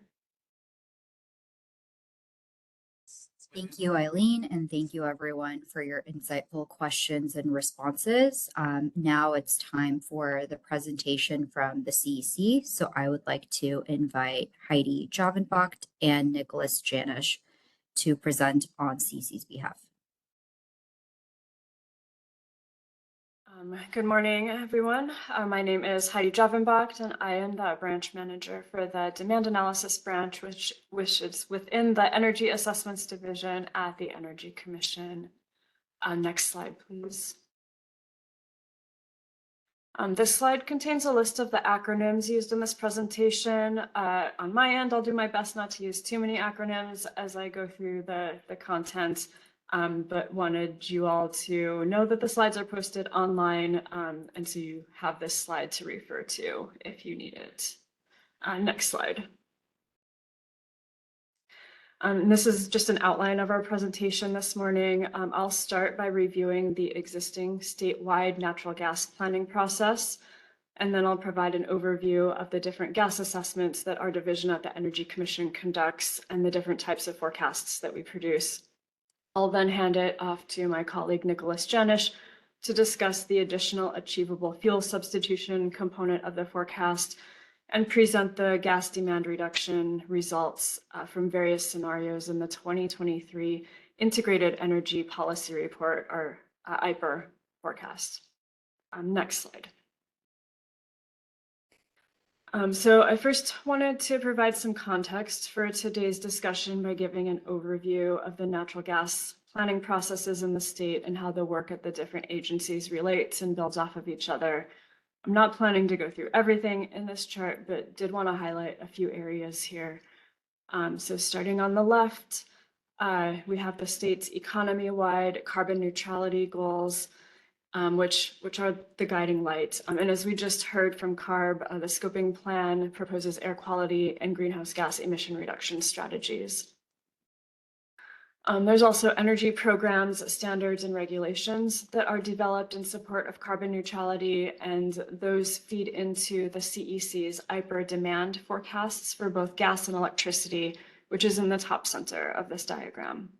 Thank you, Eileen, and thank you everyone for your insightful questions and responses. Now it's time for the presentation from the CEC. So I would like to invite Heidi Javenbach and Nicholas Janish to present on CEC's behalf. Good morning, everyone. My name is Heidi Javenbach, and I am the branch manager for the Demand Analysis Branch, which is within the Energy Assessments Division at the Energy Commission. Next slide, please. This slide contains a list of the acronyms used in this presentation. On my end, I'll do my best not to use too many acronyms as I go through the content. But wanted you all to know that the slides are posted online, and so you have this slide to refer to if you need it. Next slide. This is just an outline of our presentation this morning. I'll start by reviewing the existing statewide natural gas planning process, and then I'll provide an overview of the different gas assessments that our division at the Energy Commission conducts and the different types of forecasts that we produce. I'll then hand it off to my colleague Nicholas Janish to discuss the additional achievable fuel substitution component of the forecast and present the gas demand reduction results from various scenarios in the 2023 Integrated Energy Policy Report, or IPER forecast. Next slide. So I first wanted to provide some context for today's discussion by giving an overview of the natural gas planning processes in the state and how the work at the different agencies relates and builds off of each other. I'm not planning to go through everything in this chart, but did want to highlight a few areas here. So starting on the left, we have the state's economy-wide carbon neutrality goals, which are the guiding light. And as we just heard from CARB, the scoping plan proposes air quality and greenhouse gas emission reduction strategies. There's also energy programs, standards, and regulations that are developed in support of carbon neutrality, and those feed into the CEC's IPER demand forecasts for both gas and electricity, which is in the top center of this diagram.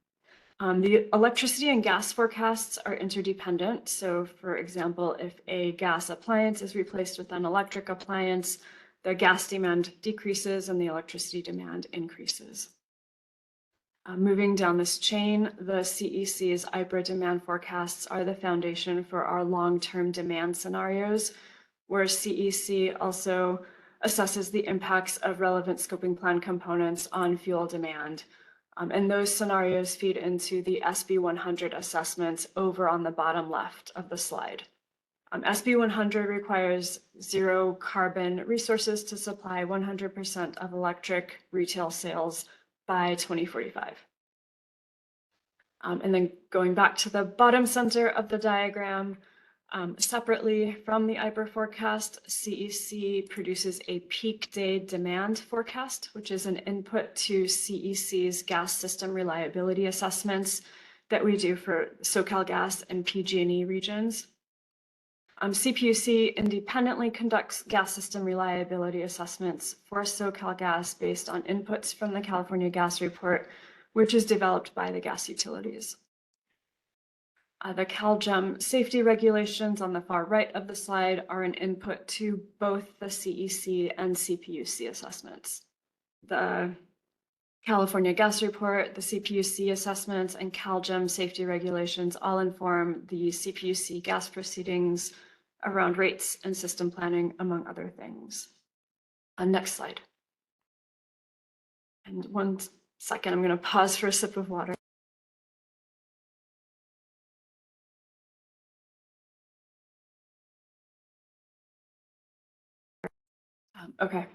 The electricity and gas forecasts are interdependent. So for example, if a gas appliance is replaced with an electric appliance, the gas demand decreases and the electricity demand increases. Moving down this chain, the CEC's IPER demand forecasts are the foundation for our long-term demand scenarios, where CEC also assesses the impacts of relevant scoping plan components on fuel demand. And those scenarios feed into the SB 100 assessments over on the bottom left of the slide. SB 100 requires zero carbon resources to supply 100% of electric retail sales by 2045. And then going back to the bottom center of the diagram, separately from the IPER forecast, CEC produces a peak day demand forecast, which is an input to CEC's gas system reliability assessments that we do for SoCalGas and PG&E regions. CPUC independently conducts gas system reliability assessments for SoCalGas based on inputs from the California Gas Report, which is developed by the gas utilities. The CalGEM safety regulations on the far right of the slide are an input to both the CEC and CPUC assessments. The California Gas Report, the CPUC assessments, and CalGEM safety regulations all inform the CPUC gas proceedings around rates and system planning, among other things. Next slide. And 1 second, I'm going to pause for a sip of water. Okay.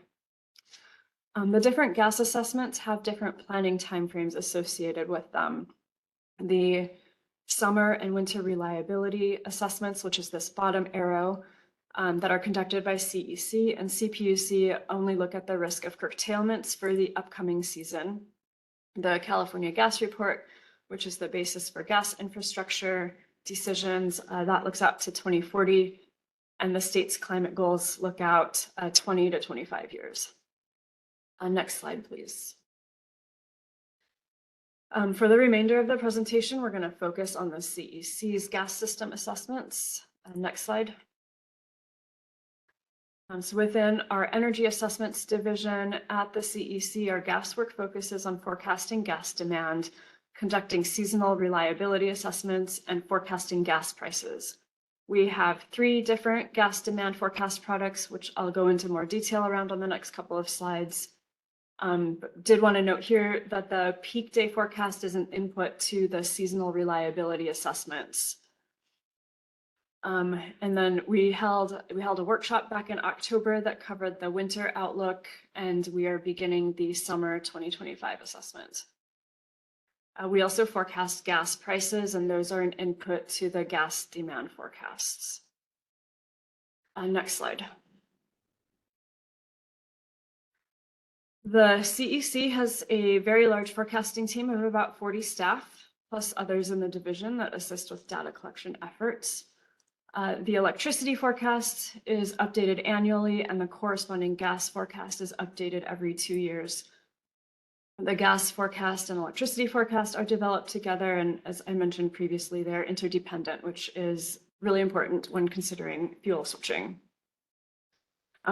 The different gas assessments have different planning timeframes associated with them. The summer and winter reliability assessments, which is this bottom arrow, that are conducted by CEC and CPUC only look at the risk of curtailments for the upcoming season. The California Gas Report, which is the basis for gas infrastructure decisions, that looks out to 2040, and the state's climate goals look out 20 to 25 years. Next slide, please. For the remainder of the presentation, we're going to focus on the CEC's gas system assessments. Next slide. So within our energy assessments division at the CEC, our gas work focuses on forecasting gas demand, conducting seasonal reliability assessments, and forecasting gas prices. We have 3 different gas demand forecast products, which I'll go into more detail around on the next couple of slides. But did want to note here that the peak day forecast is an input to the seasonal reliability assessments. And then we held a workshop back in October that covered the winter outlook, and we are beginning the summer 2025 assessment. We also forecast gas prices, and those are an input to the gas demand forecasts. Next slide. The CEC has a very large forecasting team of about 40 staff, plus others in the division that assist with data collection efforts. The electricity forecast is updated annually, and the corresponding gas forecast is updated every 2 years. The gas forecast and electricity forecast are developed together, and as I mentioned previously, they're interdependent, which is really important when considering fuel switching.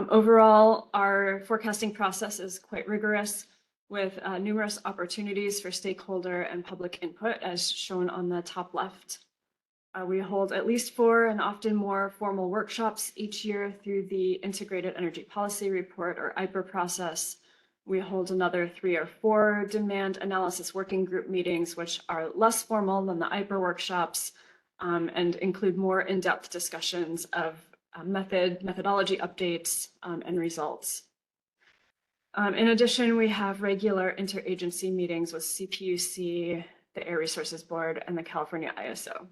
Overall, our forecasting process is quite rigorous, with numerous opportunities for stakeholder and public input, as shown on the top left. We hold at least 4 and often more formal workshops each year through the Integrated Energy Policy Report, or IPER process. We hold another 3 or 4 demand analysis working group meetings, which are less formal than the IPER workshops, and include more in-depth discussions of methodology updates and results. In addition, we have regular interagency meetings with CPUC, the Air Resources Board, and the California ISO.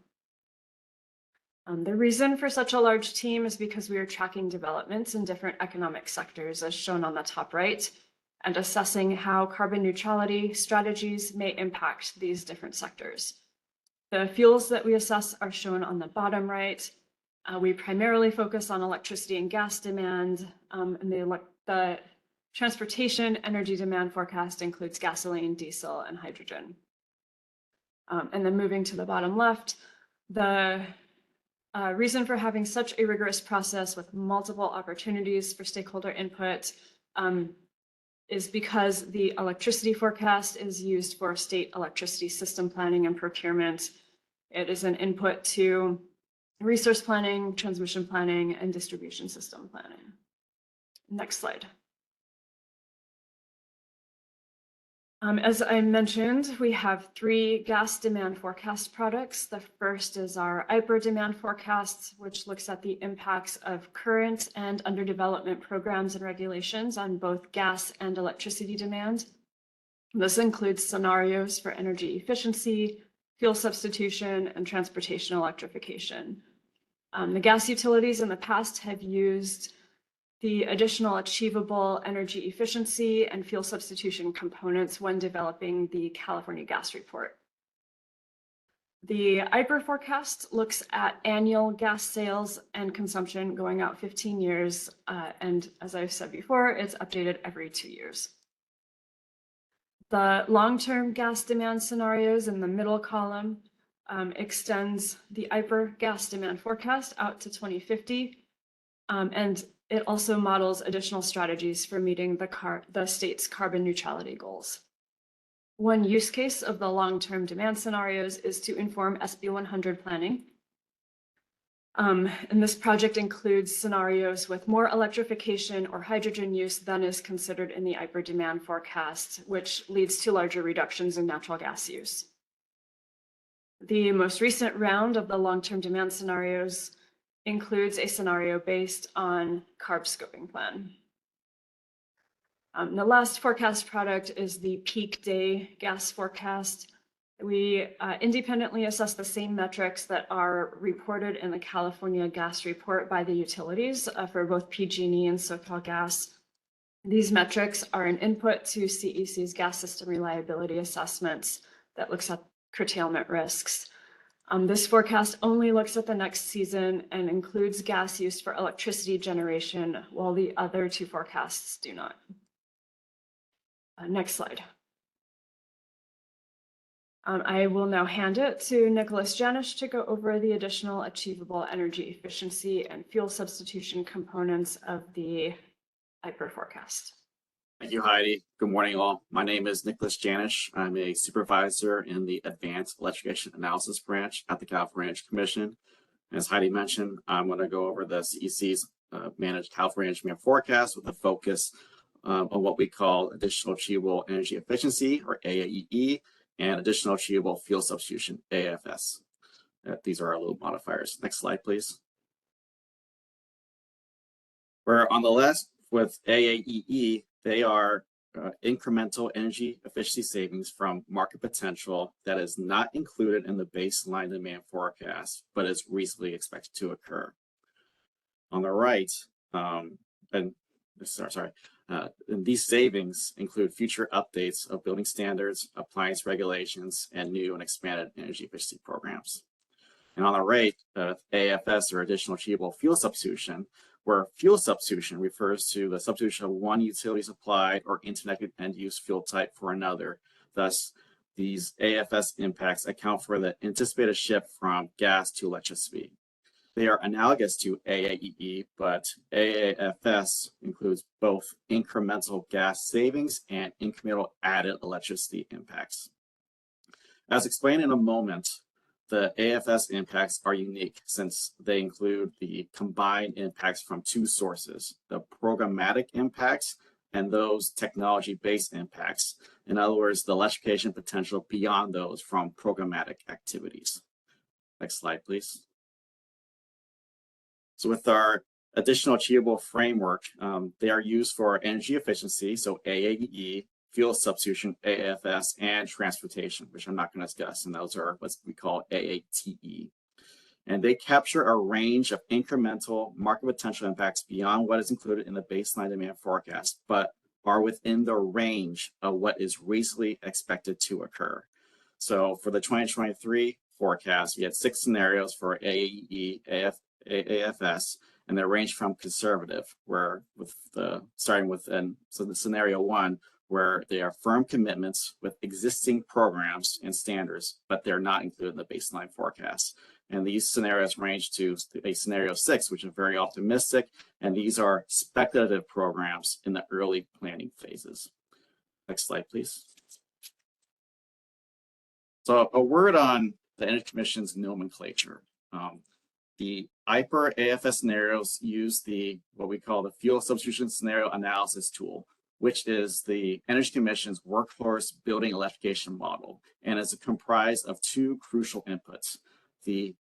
The reason for such a large team is because we are tracking developments in different economic sectors, as shown on the top right, and assessing how carbon neutrality strategies may impact these different sectors. The fuels that we assess are shown on the bottom right. We primarily focus on electricity and gas demand, and the transportation energy demand forecast includes gasoline, diesel, and hydrogen. And then moving to the bottom left, the reason for having such a rigorous process with multiple opportunities for stakeholder input is because the electricity forecast is used for state electricity system planning and procurement. It is an input to resource planning, transmission planning, and distribution system planning. Next slide. As I mentioned, we have 3 gas demand forecast products. The first is our IPER demand forecast, which looks at the impacts of current and under development programs and regulations on both gas and electricity demand. This includes scenarios for energy efficiency, fuel substitution, and transportation electrification. The gas utilities in the past have used the additional achievable energy efficiency and fuel substitution components when developing the California Gas Report. The IPER forecast looks at annual gas sales and consumption going out 15 years. And as I've said before, it's updated every 2 years. The long-term gas demand scenarios in the middle column extends the IPER gas demand forecast out to 2050. And it also models additional strategies for meeting the state's carbon neutrality goals. One use case of the long-term demand scenarios is to inform SB 100 planning. And this project includes scenarios with more electrification or hydrogen use than is considered in the IPER demand forecast, which leads to larger reductions in natural gas use. The most recent round of the long-term demand scenarios includes a scenario based on CARB scoping plan. The last forecast product is the peak day gas forecast. We independently assess the same metrics that are reported in the California gas report by the utilities for both PG&E and SoCalGas. These metrics are an input to CEC's gas system reliability assessments that looks at curtailment risks. This forecast only looks at the next season and includes gas used for electricity generation, while the other two forecasts do not. Next slide. I will now hand it to Nicholas Janish to go over the additional achievable energy efficiency and fuel substitution components of the IPER forecast. Thank you, Heidi. Good morning, all. My name is Nicholas Janish. I'm a supervisor in the Advanced Electrification Analysis branch at the California Energy Commission. As Heidi mentioned, I'm going to go over the CEC's managed California Energy Demand forecast with a focus on what we call additional achievable energy efficiency, or AAEE, and additional achievable fuel substitution, AFS. These are our little modifiers. Next slide, please. We're on the left with AAEE. They are incremental energy efficiency savings from market potential that is not included in the baseline demand forecast, but is reasonably expected to occur. On the right, and these savings include future updates of building standards, appliance regulations, and new and expanded energy efficiency programs. And on the right, AFS, or additional achievable fuel substitution, where fuel substitution refers to the substitution of one utility supplied or interconnected end-use fuel type for another. Thus, these AFS impacts account for the anticipated shift from gas to electricity. They are analogous to AAEE, but AAFS includes both incremental gas savings and incremental added electricity impacts. As explained in a moment, the AFS impacts are unique since they include the combined impacts from two sources, the programmatic impacts and those technology-based impacts. In other words, the electrification potential beyond those from programmatic activities. Next slide, please. So with our additional achievable framework, they are used for energy efficiency, so AAEE, fuel substitution, AFS, and transportation, which I'm not going to discuss, and those are what we call AATE. And they capture a range of incremental market potential impacts beyond what is included in the baseline demand forecast, but are within the range of what is reasonably expected to occur. So for the 2023 forecast, we had 6 scenarios for AAE, AFS, and they range from conservative, where with the starting with so the scenario 1, where they are firm commitments with existing programs and standards, but they're not included in the baseline forecast. And these scenarios range to a scenario 6, which is very optimistic, and these are speculative programs in the early planning phases. Next slide, please. So a word on the Energy Commission's nomenclature. The IPER AFS scenarios use what we call the fuel substitution scenario analysis tool, which is the Energy Commission's workforce building electrification model, and is comprised of 2 crucial inputs, the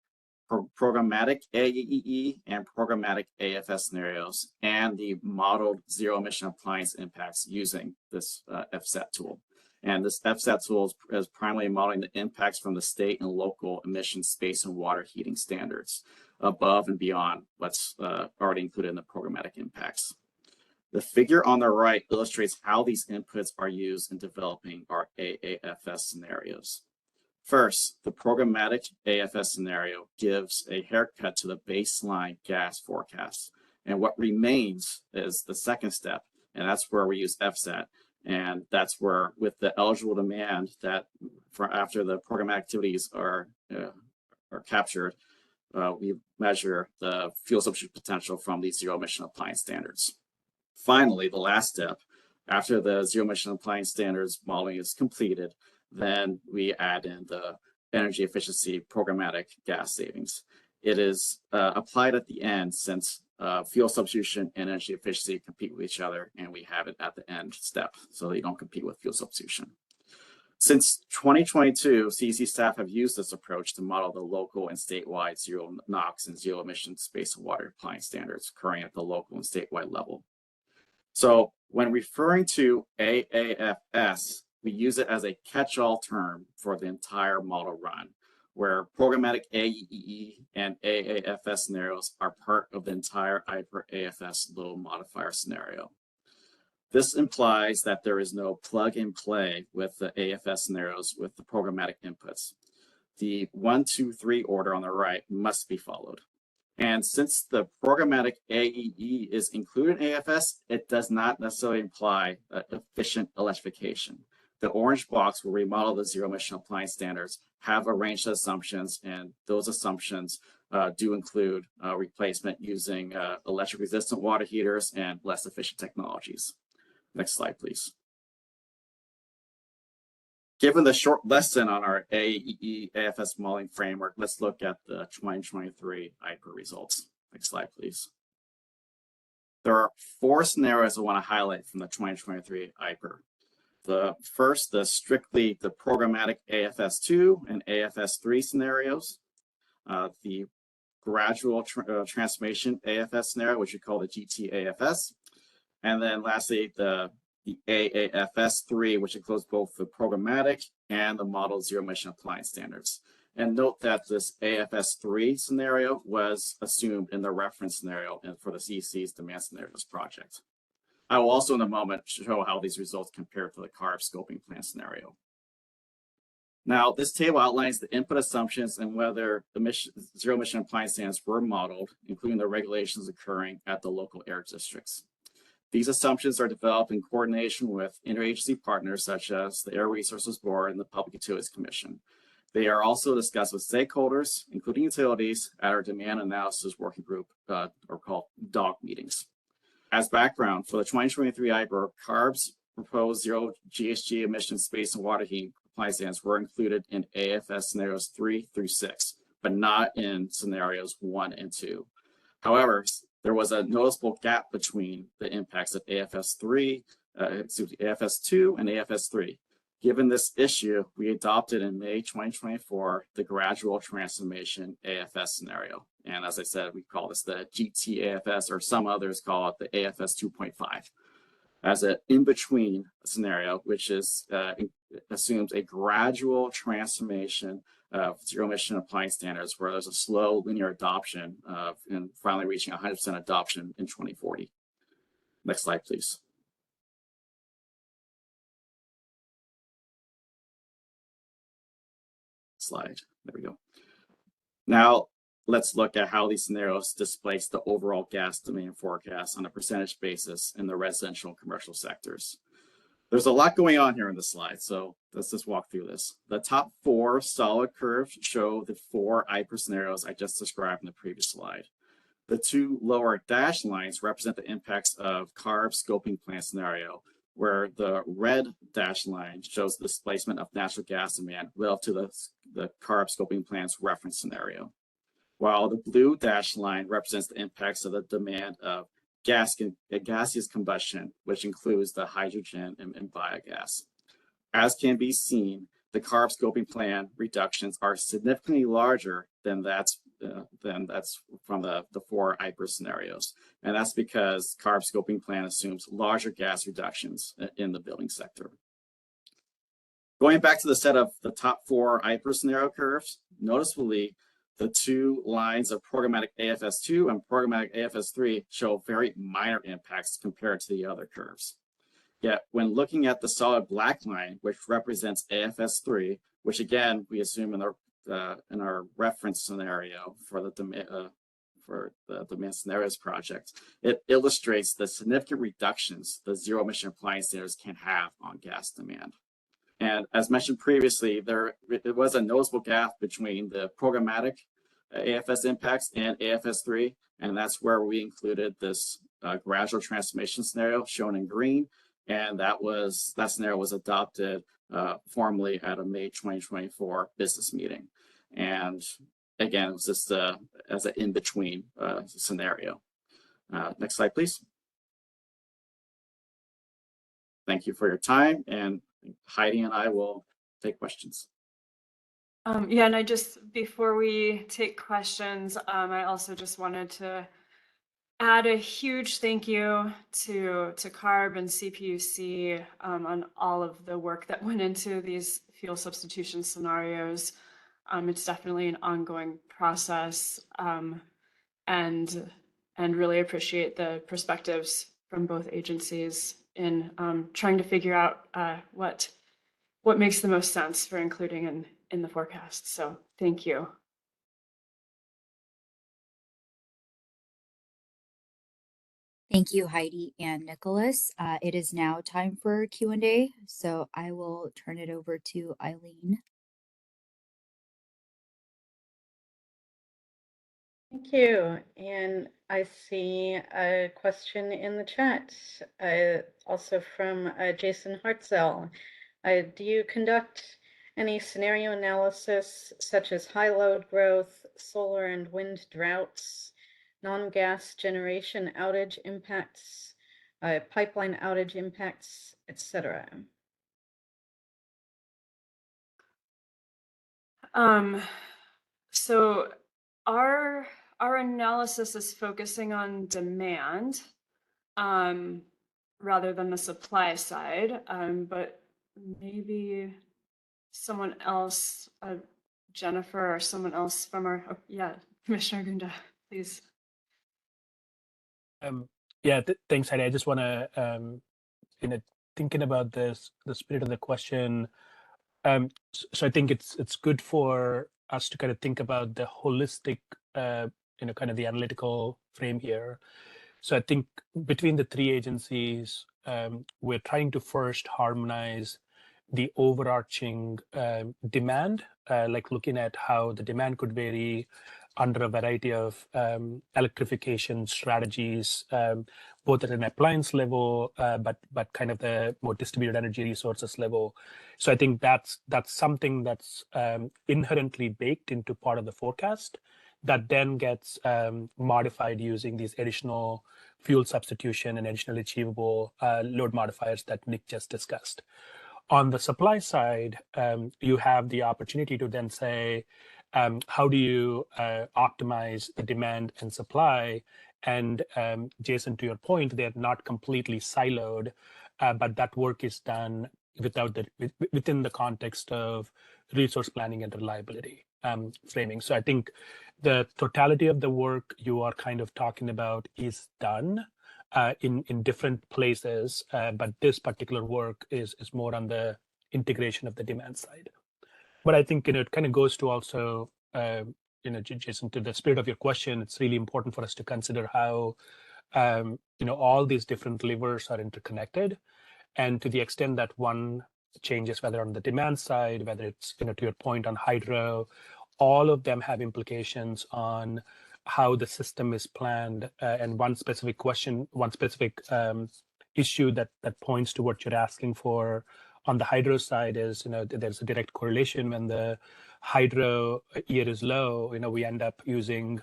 programmatic AAEE and programmatic AFS scenarios, and the modeled zero emission appliance impacts using this FSAT tool. And this FSAT tool is primarily modeling the impacts from the state and local emission space and water heating standards above and beyond what's already included in the programmatic impacts. The figure on the right illustrates how these inputs are used in developing our AAFS scenarios. First, the programmatic AFS scenario gives a haircut to the baseline gas forecast. And what remains is the second step, and that's where we use FSAT. And that's where, with the eligible demand that after the programmatic activities are captured, we measure the fuel substitution potential from these zero emission appliance standards. Finally, the last step, after the zero emission appliance standards modeling is completed, then we add in the energy efficiency programmatic gas savings. It is applied at the end since fuel substitution and energy efficiency compete with each other, and we have it at the end step so they don't compete with fuel substitution. Since 2022, CEC staff have used this approach to model the local and statewide zero NOx and zero emission space and water appliance standards occurring at the local and statewide level. So when referring to AAFS, we use it as a catch-all term for the entire model run, where programmatic AEE and AAFS scenarios are part of the entire IPER AFS load modifier scenario. This implies that there is no plug and play with the AFS scenarios with the programmatic inputs. The 1, 2, 3 order on the right must be followed. And since the programmatic AEE is included in AFS, it does not necessarily imply efficient electrification. The orange box where we model the zero emission appliance standards have a range of assumptions, and those assumptions do include replacement using electric resistant water heaters and less efficient technologies. Next slide, please. Given the short lesson on our AEE AFS modeling framework, let's look at the 2023 IPER results. Next slide, please. There are 4 scenarios I want to highlight from the 2023 IPER. The first, the programmatic AFS2 and AFS3 scenarios. The gradual transformation AFS scenario, which we call the GTAFS. And then lastly, the AAFS3, which includes both the programmatic and the model zero emission appliance standards. And note that this AFS3 scenario was assumed in the reference scenario and for the CEC's demand scenarios project. I will also in a moment show how these results compare to the CARB scoping plan scenario. Now, this table outlines the input assumptions and whether the zero emission appliance standards were modeled, including the regulations occurring at the local air districts. These assumptions are developed in coordination with interagency partners such as the Air Resources Board and the Public Utilities Commission. They are also discussed with stakeholders, including utilities, at our demand analysis working group, or called DOG meetings. As background, for the 2023 IPER, CARB's proposed zero GHG emission space and water heating appliance standards were included in AFS scenarios 3 through 6, but not in scenarios 1 and 2. However, there was a noticeable gap between the impacts of AFS2 and AFS3. Given this issue, we adopted in May 2024 the gradual transformation AFS scenario. And as I said, we call this the GTAFS, or some others call it the AFS 2.5, as an in-between scenario, which is assumes a gradual transformation of zero emission appliance standards, where there's a slow linear adoption and finally reaching 100% adoption in 2040. Next slide, please. Slide, there we go. Now, let's look at how these scenarios displace the overall gas demand forecast on a percentage basis in the residential and commercial sectors. There's a lot going on here in the slide, so let's just walk through this. The top 4 solid curves show the 4 IPER scenarios I just described in the previous slide. The 2 lower dashed lines represent the impacts of CARB scoping plan scenario, where the red dashed line shows the displacement of natural gas demand relative to the CARB scoping plan's reference scenario, while the blue dashed line represents the impacts of the demand of gaseous combustion, which includes the hydrogen and biogas. As can be seen, the CARB scoping plan reductions are significantly larger than that's from the 4 IPER scenarios. And that's because CARB scoping plan assumes larger gas reductions in the building sector. Going back to the set of the top 4 IPER scenario curves, noticeably, the 2 lines of programmatic AFS2 and programmatic AFS3 show very minor impacts compared to the other curves. Yet, when looking at the solid black line, which represents AFS3, which again, we assume in our reference scenario for the demand scenarios project, it illustrates the significant reductions the zero emission appliance standards can have on gas demand. And as mentioned previously, there was a noticeable gap between the programmatic AFS impacts and AFS3, and that's where we included this gradual transformation scenario shown in green, and that scenario was adopted formally at a May 2024 business meeting. And again, it was just as an in-between scenario. Next slide, please. Thank you for your time, and Heidi and I will take questions. Yeah, and before we take questions, I also just wanted to add a huge thank you to CARB and CPUC on all of the work that went into these fuel substitution scenarios. It's definitely an ongoing process, and really appreciate the perspectives from both agencies in trying to figure out what makes the most sense for including in the forecast. So thank you. Thank you, Heidi and Nicholas. It is now time for Q&A, so I will turn it over to Eileen. Thank you. And I see a question in the chat, also from Jason Hartzell. Do you conduct any scenario analysis such as high load growth, solar and wind droughts, non-gas generation outage impacts, pipeline outage impacts, etc.? So our analysis is focusing on demand rather than the supply side, but maybe someone else, Jennifer or someone else from our, Commissioner Gunda, please. Thanks, Heidi. I just want to, thinking about this, the spirit of the question. So I think it's good for us to kind of think about the holistic, kind of the analytical frame here. So I think between the three agencies, we're trying to first harmonize the overarching demand, like looking at how the demand could vary under a variety of electrification strategies, both at an appliance level, but kind of the more distributed energy resources level. So I think that's something that's inherently baked into part of the forecast that then gets modified using these additional fuel substitution and additional achievable load modifiers that Nick just discussed. On the supply side, you have the opportunity to then say, how do you optimize the demand and supply? And Jason, to your point, they're not completely siloed, but that work is done within the context of resource planning and reliability framing. So I think the totality of the work you are kind of talking about is done in different places, but this particular work is more on the integration of the demand side. But I think it kind of goes to also, Jason, to the spirit of your question. It's really important for us to consider how all these different levers are interconnected, and to the extent that one changes, whether on the demand side, whether it's to your point on hydro, all of them have implications on how the system is planned. And one specific issue that points to what you're asking for on the hydro side is, there's a direct correlation. When the hydro year is low, we end up using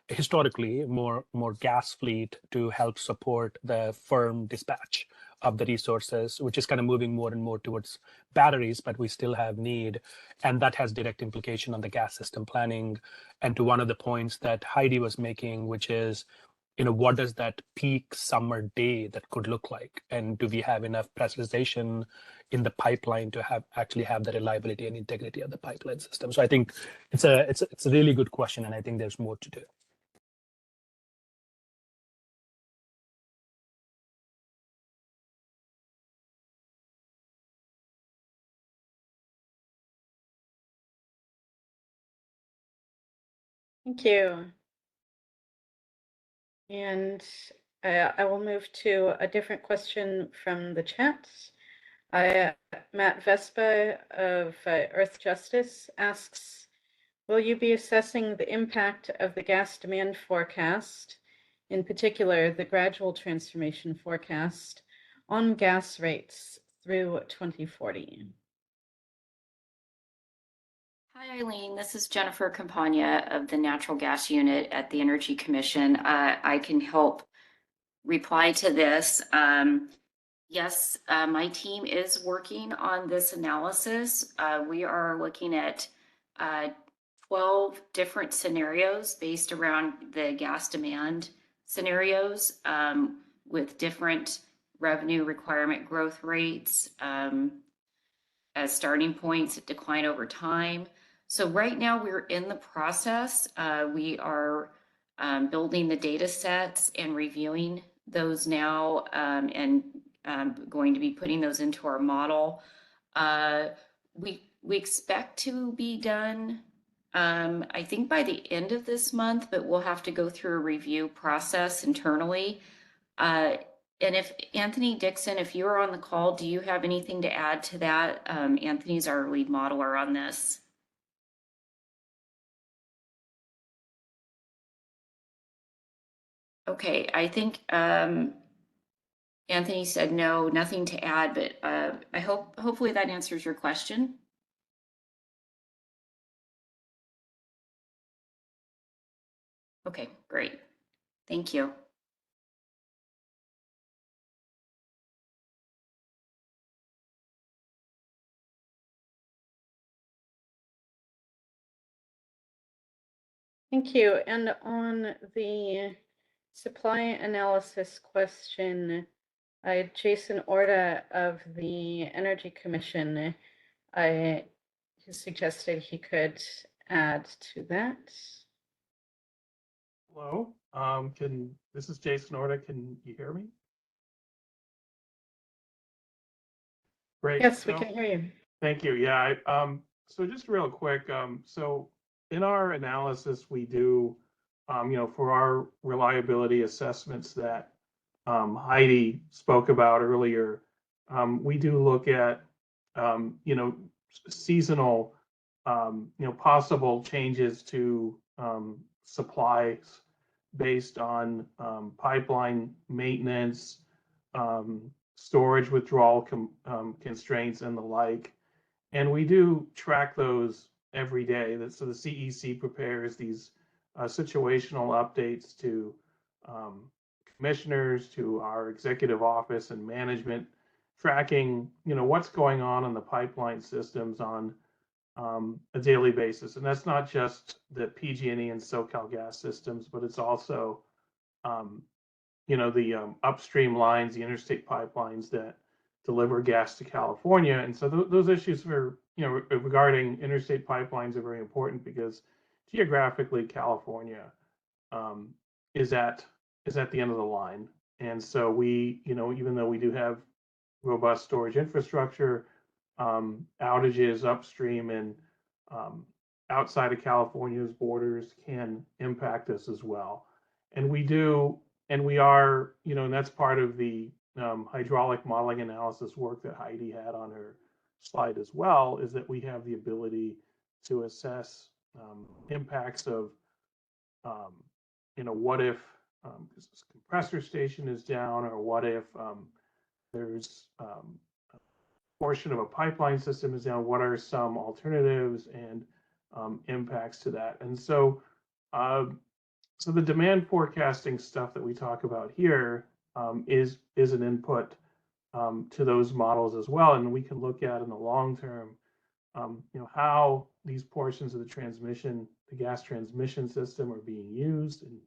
historically more gas fleet to help support the firm dispatch of the resources, which is kind of moving more and more towards batteries, but we still have need. And that has direct implication on the gas system planning. And to one of the points that Heidi was making, which is, what does that peak summer day that could look like? And do we have enough pressurization in the pipeline to actually have the reliability and integrity of the pipeline system? So I think it's a really good question, and I think there's more to do. Thank you. And I will move to a different question from the chat. Matt Vespa of Earth Justice asks, will you be assessing the impact of the gas demand forecast, in particular the gradual transformation forecast, on gas rates through 2040? Hi, Eileen. This is Jennifer Campagna of the Natural Gas Unit at the Energy Commission. I can help reply to this. Yes, my team is working on this analysis. We are looking at 12 different scenarios based around the gas demand scenarios with different revenue requirement growth rates as starting points that decline over time. So right now we're in the process. We are building the data sets and reviewing those now and going to be putting those into our model. We expect to be done, I think by the end of this month, but we'll have to go through a review process internally. And if Anthony Dixon, if you're on the call, do you have anything to add to that? Anthony's our lead modeler on this. Okay, I think Anthony said no, nothing to add, but hopefully that answers your question. Okay, great. Thank you. Thank you. And on the supply analysis question, Jason Orta of the Energy Commission, he suggested he could add to that. Hello, this is Jason Orta. Can you hear me? Great. Yes, we can hear you. Thank you. Yeah. So just real quick. So in our analysis, we do, for our reliability assessments that Heidi spoke about earlier, we do look at, seasonal, possible changes to supplies based on pipeline maintenance, storage withdrawal constraints, and the like. And we do track those every day. So the CEC prepares these situational updates to commissioners, to our executive office and management, tracking, what's going on in the pipeline systems on a daily basis. And that's not just the PG&E and SoCalGas systems, but it's also, the upstream lines, the interstate pipelines that deliver gas to California. And so those issues for, regarding interstate pipelines are very important because geographically California is at the end of the line. And so we, even though we do have robust storage infrastructure, outages upstream and outside of California's borders can impact us as well. And we are, and that's part of the hydraulic modeling analysis work that Heidi had on her slide as well, is that we have the ability to assess impacts of, what if this compressor station is down, or what if there's a portion of a pipeline system is down, what are some alternatives and impacts to that. And so, so the demand forecasting stuff that we talk about here is an input to those models as well. And we can look at in the long term, how these portions of the gas transmission system are being used and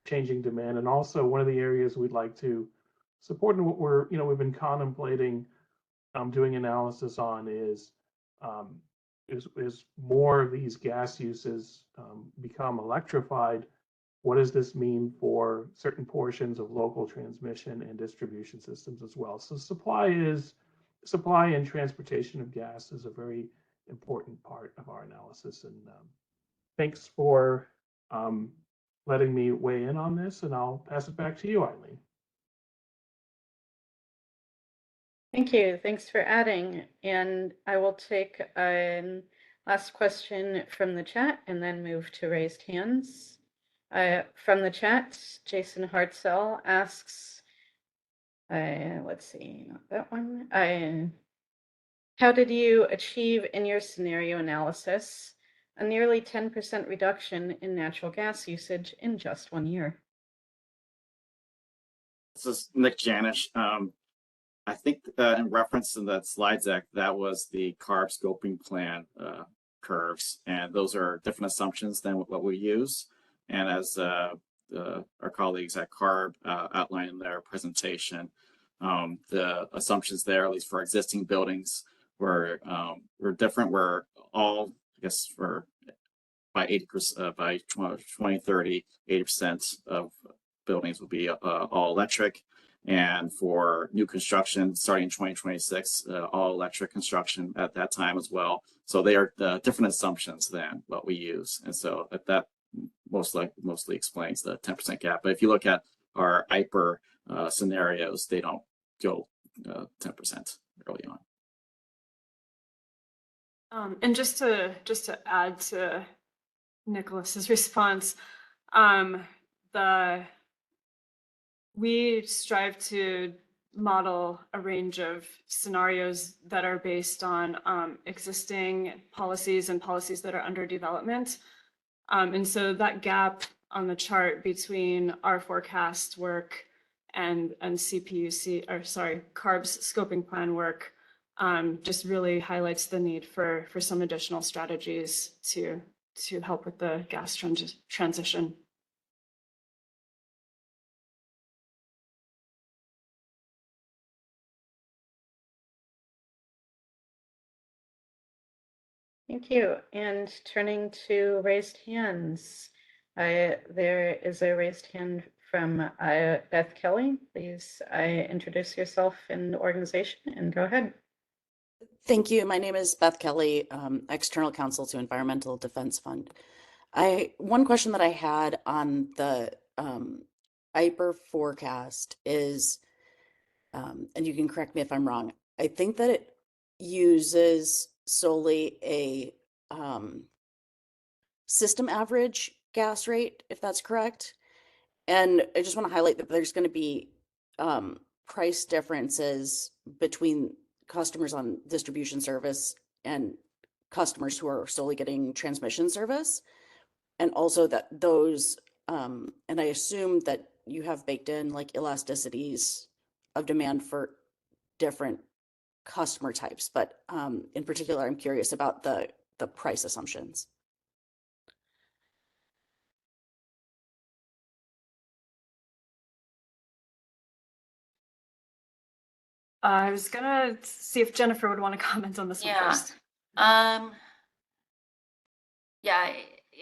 changing demand. And also one of the areas we'd like to support and what we've been contemplating doing analysis on is more of these gas uses become electrified. What does this mean for certain portions of local transmission and distribution systems as well? So supply and transportation of gas is a very important part of our analysis. And thanks for letting me weigh in on this, and I'll pass it back to you, Eileen. Thank you. Thanks for adding. And I will take a last question from the chat and then move to raised hands. From the chat, Jason Hartzell asks, let's see, not that one. How did you achieve in your scenario analysis a nearly 10% reduction in natural gas usage in just 1 year? This is Nick Janish. I think in reference to that slide deck, that was the CARB scoping plan curves, and those are different assumptions than what we use. And as our colleagues at CARB outlined in their presentation, the assumptions there, at least for existing buildings, were different. We're all, I guess, for by 80% by 2030, 80% of buildings will be all electric. And for new construction starting in 2026, all electric construction at that time as well. So they are different assumptions than what we use. And so that mostly explains the 10% gap. But if you look at our IPER scenarios, they don't go 10% early on. And just to add to Nicholas's response, we strive to model a range of scenarios that are based on existing policies and policies that are under development. And so that gap on the chart between our forecast work and CARB's scoping plan work just really highlights the need for some additional strategies to help with the gas transition. Thank you. And turning to raised hands, there is a raised hand from Beth Kelly. Please introduce yourself and organization and go ahead. Thank you. My name is Beth Kelly, External Counsel to Environmental Defense Fund. One question that I had on the IPER forecast is, and you can correct me if I'm wrong, I think that it uses solely a system average gas rate, if that's correct. And I just want to highlight that there's going to be price differences between customers on distribution service and customers who are solely getting transmission service. And also that those, and I assume that you have baked in like elasticities of demand for different customer types, but in particular, I'm curious about the price assumptions. I was gonna see if Jennifer would want to comment on this one first. Yeah,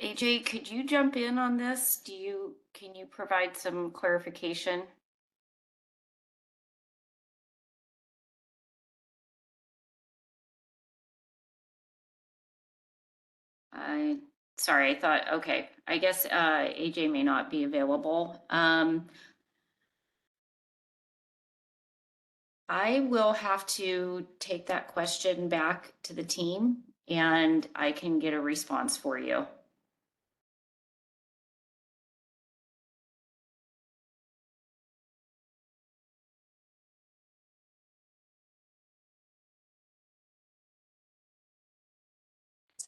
AJ, could you jump in on this? Can you provide some clarification? Sorry, I thought, okay, I guess AJ may not be available. I will have to take that question back to the team and I can get a response for you.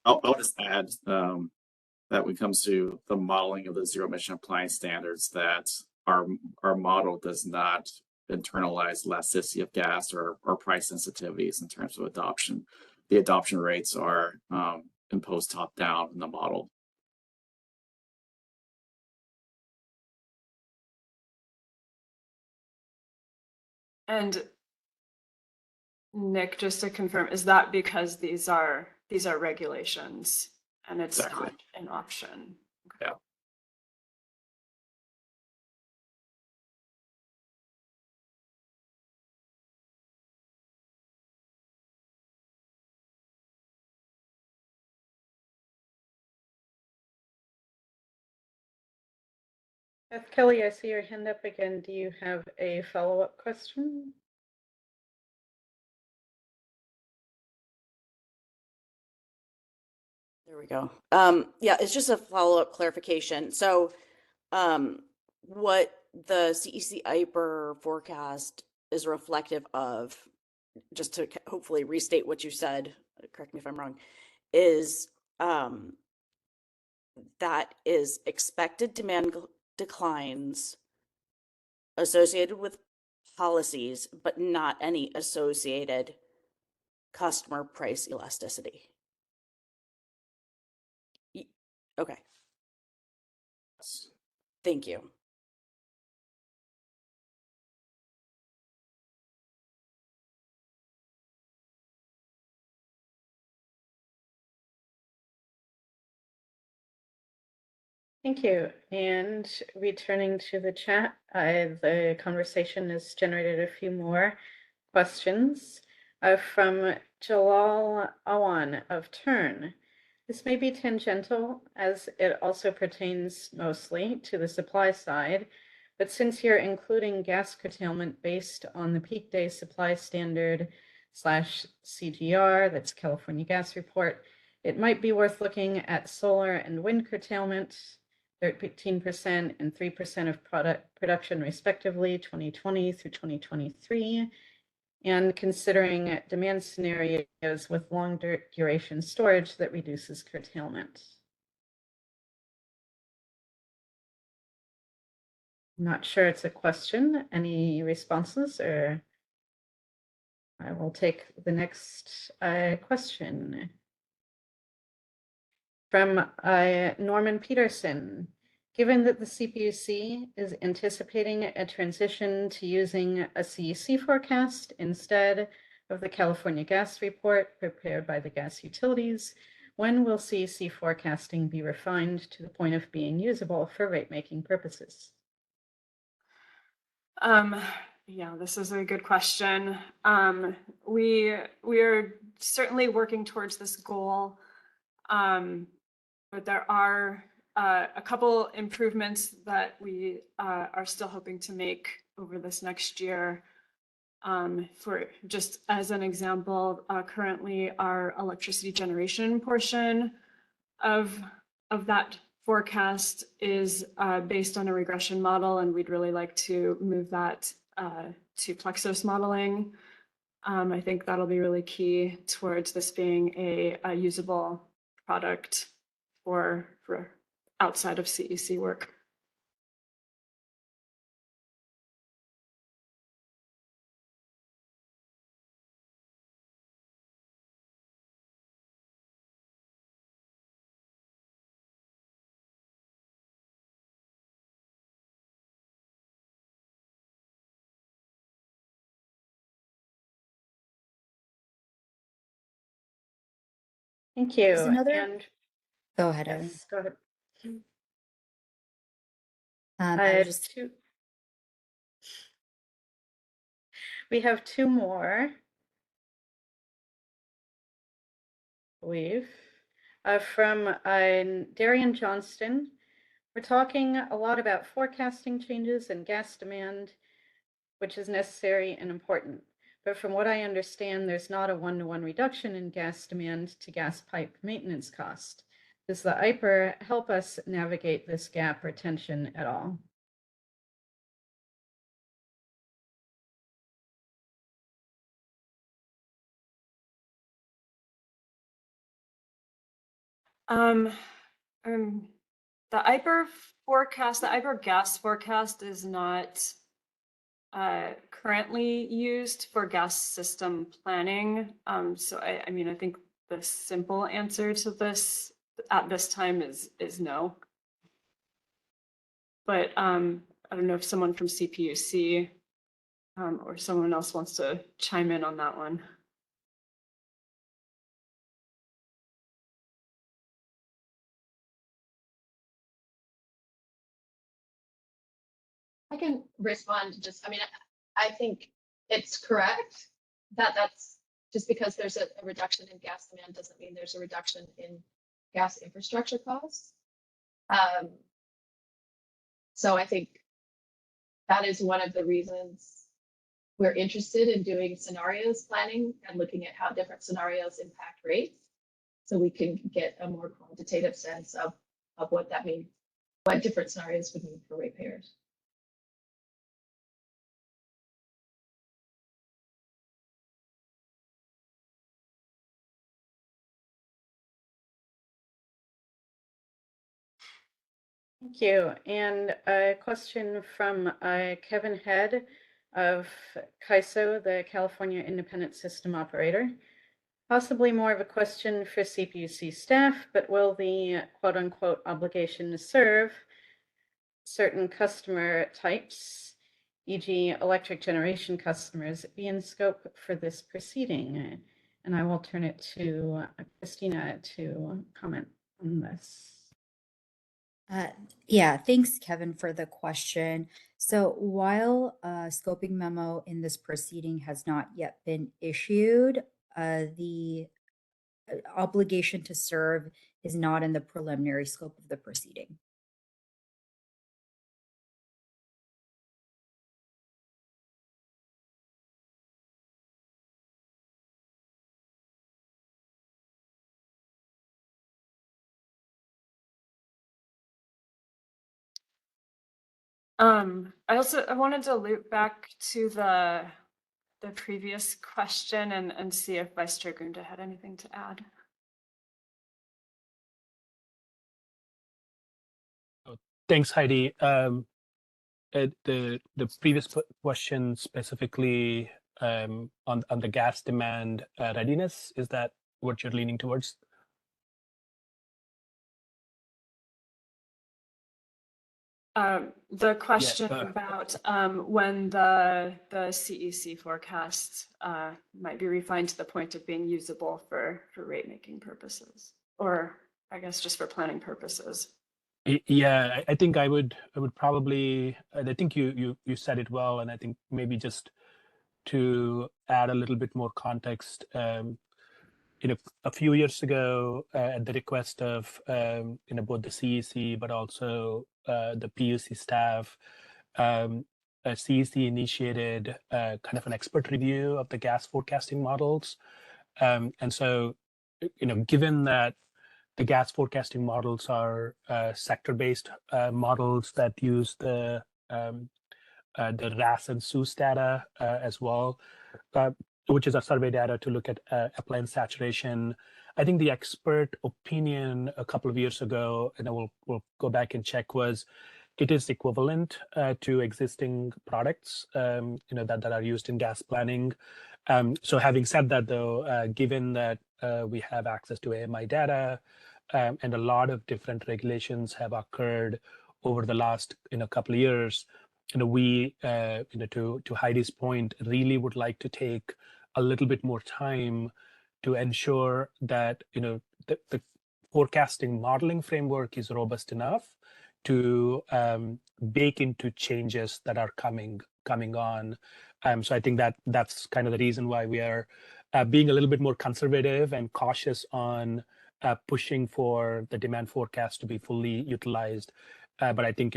I'll just add that when it comes to the modeling of the zero emission appliance standards, that our model does not internalize elasticity of gas or price sensitivities in terms of adoption. The adoption rates are imposed top down in the model. And Nick, just to confirm, is that because these are regulations and it's Exactly. not an option? Yeah. Beth Kelly, I see your hand up again. Do you have a follow-up question? There we go. Yeah, it's just a follow-up clarification. So, what the CEC IPER forecast is reflective of, just to hopefully restate what you said, correct me if I'm wrong, is that is expected demand declines associated with policies, but not any associated customer price elasticity. Okay. Thank you. Thank you. And returning to the chat, the conversation has generated a few more questions from Jalal Awan of Turn. This may be tangential as it also pertains mostly to the supply side, but since you're including gas curtailment based on the peak day supply standard / CGR, that's California Gas Report, it might be worth looking at solar and wind curtailment, 13% and 3% of production respectively, 2020 through 2023, and considering demand scenarios with long duration storage that reduces curtailment. I'm not sure it's a question. Any responses, or I will take the next question. From Norman Peterson. Given that the CPUC is anticipating a transition to using a CEC forecast instead of the California Gas Report prepared by the gas utilities, when will CEC forecasting be refined to the point of being usable for rate-making purposes? Yeah, this is a good question. We are certainly working towards this goal, but there are a couple improvements that we are still hoping to make over this next year. For just as an example, currently our electricity generation portion of that forecast is based on a regression model, and we'd really like to move that to Plexos modeling. I think that'll be really key towards this being a usable product for outside of CEC work. Thank you. There's another- And Go ahead, Eileen. yes, go ahead. We have two more, I believe, from Darian Johnston. We're talking a lot about forecasting changes and gas demand, which is necessary and important. But from what I understand, there's not a one-to-one reduction in gas demand to gas pipe maintenance cost. Does the IPER help us navigate this gap or tension at all? The IPER forecast, the IPER gas forecast is not currently used for gas system planning. So I mean, I think the simple answer to this at this time is no. But I don't know if someone from CPUC or someone else wants to chime in on that one. I can respond to just, I mean, I think it's correct that that's just because there's a reduction in gas demand doesn't mean there's a reduction in gas infrastructure costs. So I think that is one of the reasons we're interested in doing scenarios planning and looking at how different scenarios impact rates. So we can get a more quantitative sense of what that means, what different scenarios would mean for ratepayers. Thank you. And a question from Kevin Head of CAISO, the California Independent System Operator. Possibly more of a question for CPUC staff, but will the quote unquote obligation to serve certain customer types, e.g. electric generation customers, be in scope for this proceeding? And I will turn it to Christina to comment on this. Yeah, thanks, Kevin, for the question. So while a scoping memo in this proceeding has not yet been issued, the obligation to serve is not in the preliminary scope of the proceeding. I wanted to loop back to the previous question and see if Vice Chair Gunda had anything to add. Thanks, Heidi. The previous question specifically on the gas demand readiness, is that what you're leaning towards? The question about when the CEC forecast might be refined to the point of being usable for rate making purposes, or I guess just for planning purposes. Yeah, I think I would probably, I think you said it well, and I think maybe just to add a little bit more context, a few years ago, at the request of both the CEC but also the PUC staff, CEC initiated kind of an expert review of the gas forecasting models, and so given that the gas forecasting models are sector-based models that use the RAS and SUS data as well, which is our survey data to look at appliance saturation. I think the expert opinion a couple of years ago, and we'll go back and check, was it is equivalent to existing products that are used in gas planning. So having said that, though, given that we have access to AMI data, and a lot of different regulations have occurred over the last couple of years, we to Heidi's point, really would like to take a little bit more time to ensure that the forecasting modeling framework is robust enough to bake into changes that are coming on. So I think that's kind of the reason why we are being a little bit more conservative and cautious on pushing for the demand forecast to be fully utilized. But I think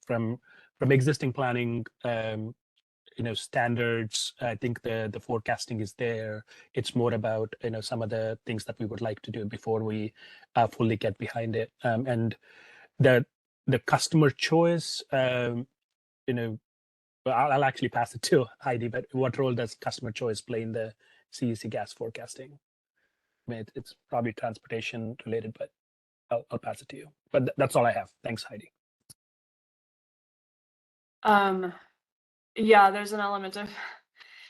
from existing planning standards, I think the forecasting is there. It's more about some of the things that we would like to do before we fully get behind it. And the customer choice, I'll actually pass it to Heidi, but what role does customer choice play in the CEC gas forecasting? I mean, it's probably transportation related, but I'll pass it to you. But that's all I have. Thanks, Heidi. Yeah, there's an element of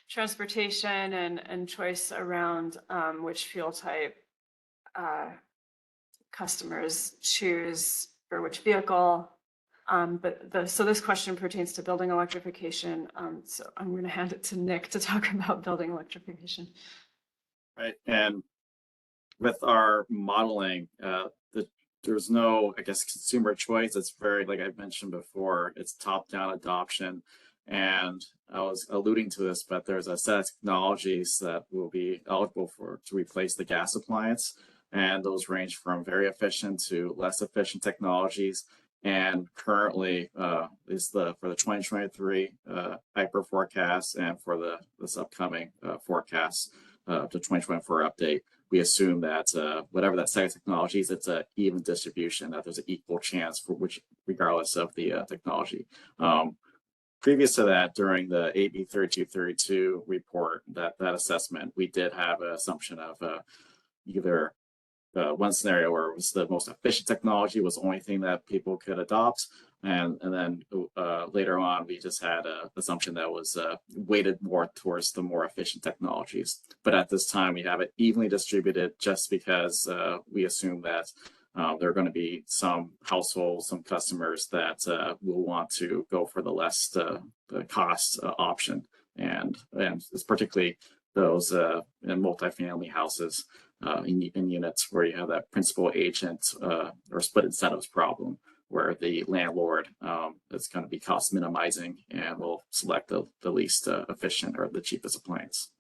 transportation and choice around which fuel type customers choose for which vehicle. So this question pertains to building electrification. So I'm going to hand it to Nick to talk about building electrification. Right, and with our modeling, there's no, I guess, consumer choice. It's very, like I mentioned before, it's top-down adoption. And I was alluding to this, but there's a set of technologies that will be eligible to replace the gas appliance. And those range from very efficient to less efficient technologies. And currently is for the 2023 hyper forecast and for this upcoming forecast to 2024 update, we assume that whatever that set of technologies, it's an even distribution, that there's an equal chance for which, regardless of the technology. Previous to that, during the AB 3232 report, that assessment, we did have an assumption of either one scenario where it was the most efficient technology was the only thing that people could adopt. And then later on, we just had an assumption that was weighted more towards the more efficient technologies. But at this time, we have it evenly distributed just because we assume that there are going to be some households, some customers that will want to go for the less the cost option. And it's particularly those in multifamily houses in units where you have that principal agent or split incentives problem, where the landlord is going to be cost minimizing and will select the least efficient or the cheapest appliance.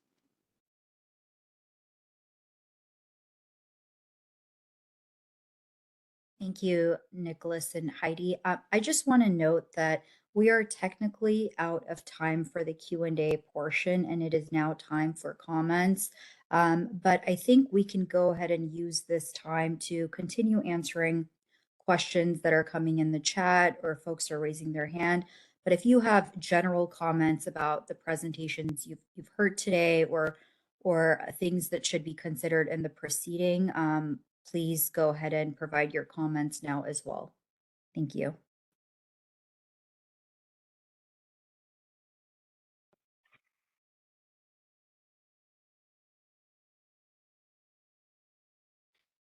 Thank you, Nicholas and Heidi. I just want to note that we are technically out of time for the Q&A portion, and it is now time for comments. But I think we can go ahead and use this time to continue answering questions that are coming in the chat or folks are raising their hand. But if you have general comments about the presentations you've heard today or things that should be considered in the proceeding, please go ahead and provide your comments now as well. Thank you.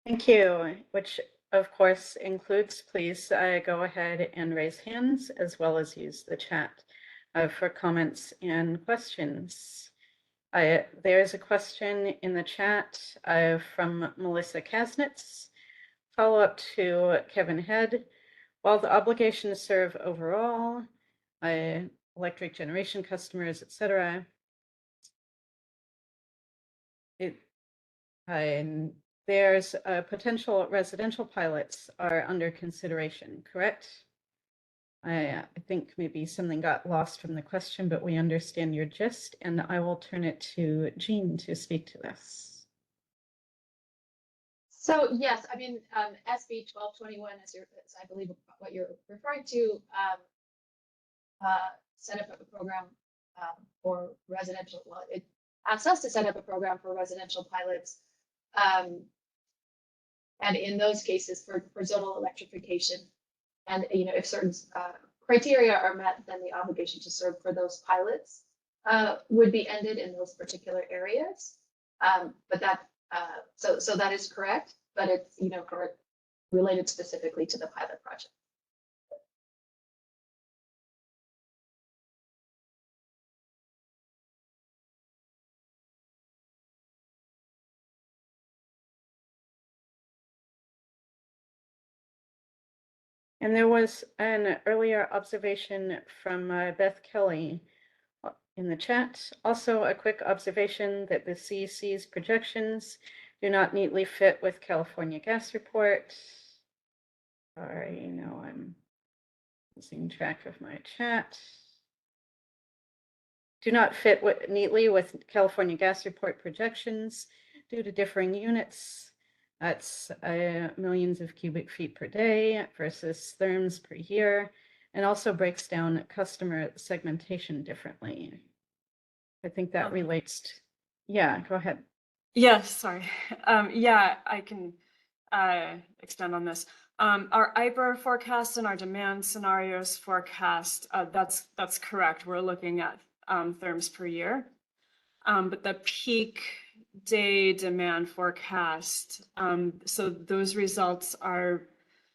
Thank you, which of course includes, please go ahead and raise hands as well as use the chat for comments and questions. There's a question in the chat from Melissa Kasnitz. Follow up to Kevin Head. While the obligation to serve overall, electric generation customers, etc., there's potential residential pilots are under consideration, correct? I think maybe something got lost from the question, but we understand your gist, and I will turn it to Jean to speak to this. So yes, I mean, SB 1221, as I believe what you're referring to, set up a program for residential. Well, it asks us to set up a program for residential pilots, and in those cases for zonal electrification. And if certain criteria are met, then the obligation to serve for those pilots would be ended in those particular areas. But that so that is correct, but it's related specifically to the pilot project. And there was an earlier observation from Beth Kelly in the chat. Also, a quick observation that the CEC's projections do not neatly fit with California gas report. Sorry, I'm losing track of my chat. Do not fit neatly with California gas report projections due to differing units. That's millions of cubic feet per day versus therms per year, and also breaks down customer segmentation differently. I think that relates to, yeah, go ahead. Yeah, sorry. Yeah, I can extend on this. Our IPER forecast and our demand scenarios forecast, that's correct. We're looking at therms per year. But the peak day demand forecast, so those results are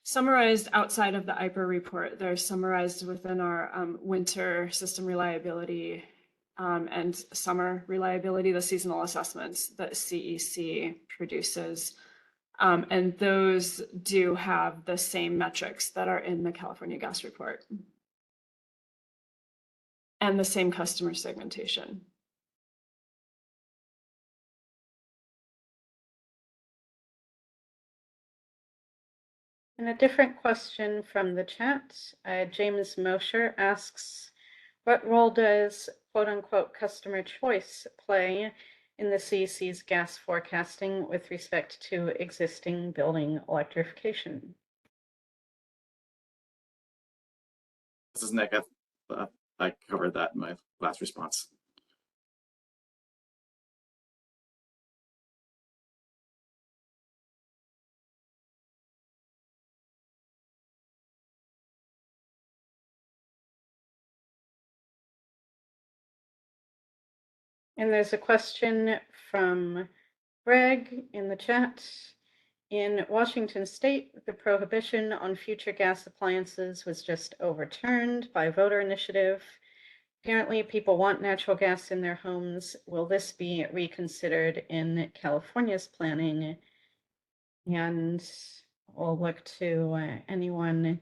summarized outside of the IPER report. They're summarized within our winter system reliability and summer reliability, the seasonal assessments that CEC produces. And those do have the same metrics that are in the California gas report and the same customer segmentation. And a different question from the chat, James Mosher asks, what role does quote unquote customer choice play in the CEC's gas forecasting with respect to existing building electrification? This is Nick. I covered that in my last response. And there's a question from Greg in the chat. In Washington state, the prohibition on future gas appliances was just overturned by voter initiative. Apparently, people want natural gas in their homes. Will this be reconsidered in California's planning? And we'll look to anyone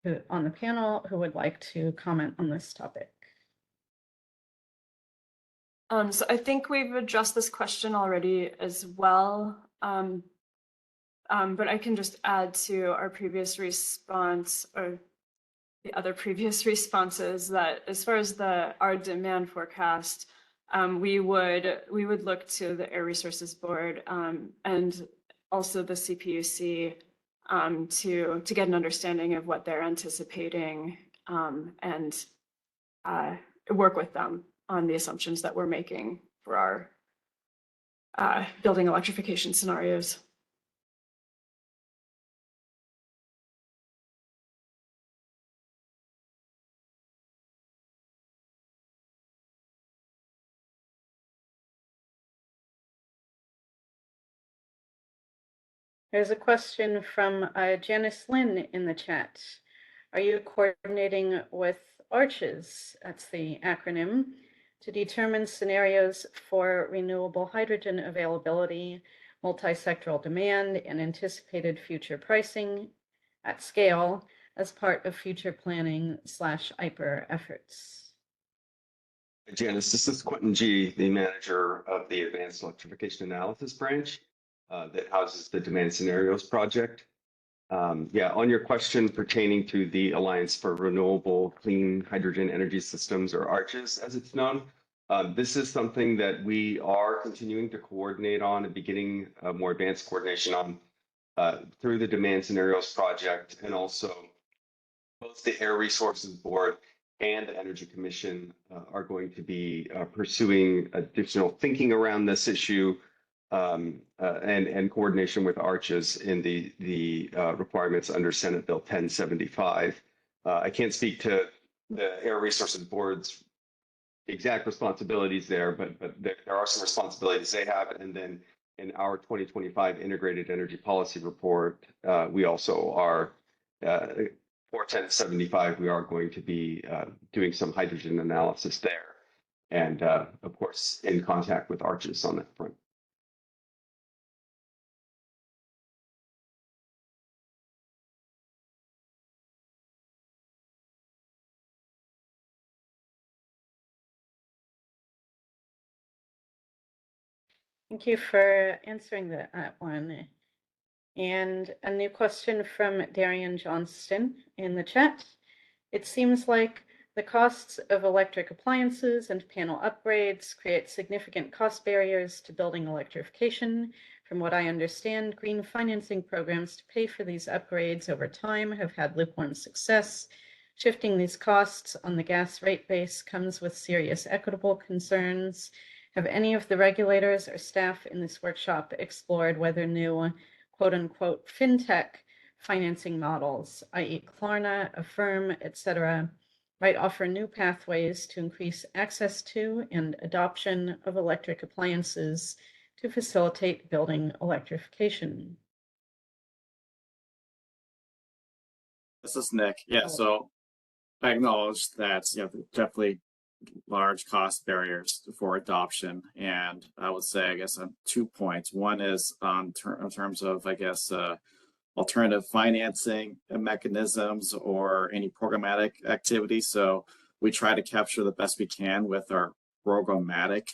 who, on the panel who would like to comment on this topic. So I think we've addressed this question already as well. But I can just add to our previous response, or the other previous responses, that as far as our demand forecast, we would look to the Air Resources Board and also the CPUC to get an understanding of what they're anticipating and work with them on the assumptions that we're making for our building electrification scenarios. There's a question from Janice Lynn in the chat. Are you coordinating with ARCHES, that's the acronym, to determine scenarios for renewable hydrogen availability, multi-sectoral demand, and anticipated future pricing at scale as part of future planning / IPER efforts? Janice, this is Quentin G., the manager of the Advanced Electrification Analysis Branch that houses the Demand Scenarios Project. Yeah, on your question pertaining to the Alliance for Renewable Clean Hydrogen Energy Systems, or ARCHES as it's known, this is something that we are continuing to coordinate on and beginning more advanced coordination on through the Demand Scenarios Project, and also both the Air Resources Board and the Energy Commission are going to be pursuing additional thinking around this issue and coordination with ARCHES in the requirements under Senate Bill 1075. I can't speak to the Air Resources Board's exact responsibilities there, but there are some responsibilities they have. And then in our 2025 Integrated Energy Policy Report, we also are, for 1075, we are going to be doing some hydrogen analysis there. And of course, in contact with ARCHES on that front. Thank you for answering that one. And a new question from Darian Johnston in the chat. It seems like the costs of electric appliances and panel upgrades create significant cost barriers to building electrification. From what I understand, green financing programs to pay for these upgrades over time have had lukewarm success. Shifting these costs on the gas rate base comes with serious equitable concerns. Have any of the regulators or staff in this workshop explored whether new quote unquote fintech financing models, i.e. Klarna, Affirm, etc., might offer new pathways to increase access to and adoption of electric appliances to facilitate building electrification? This is Nick. Yeah, so I acknowledge that definitely large cost barriers for adoption, and I would say, I guess, on 2 points. One is in terms of, I guess, alternative financing mechanisms or any programmatic activity. So we try to capture the best we can with our programmatic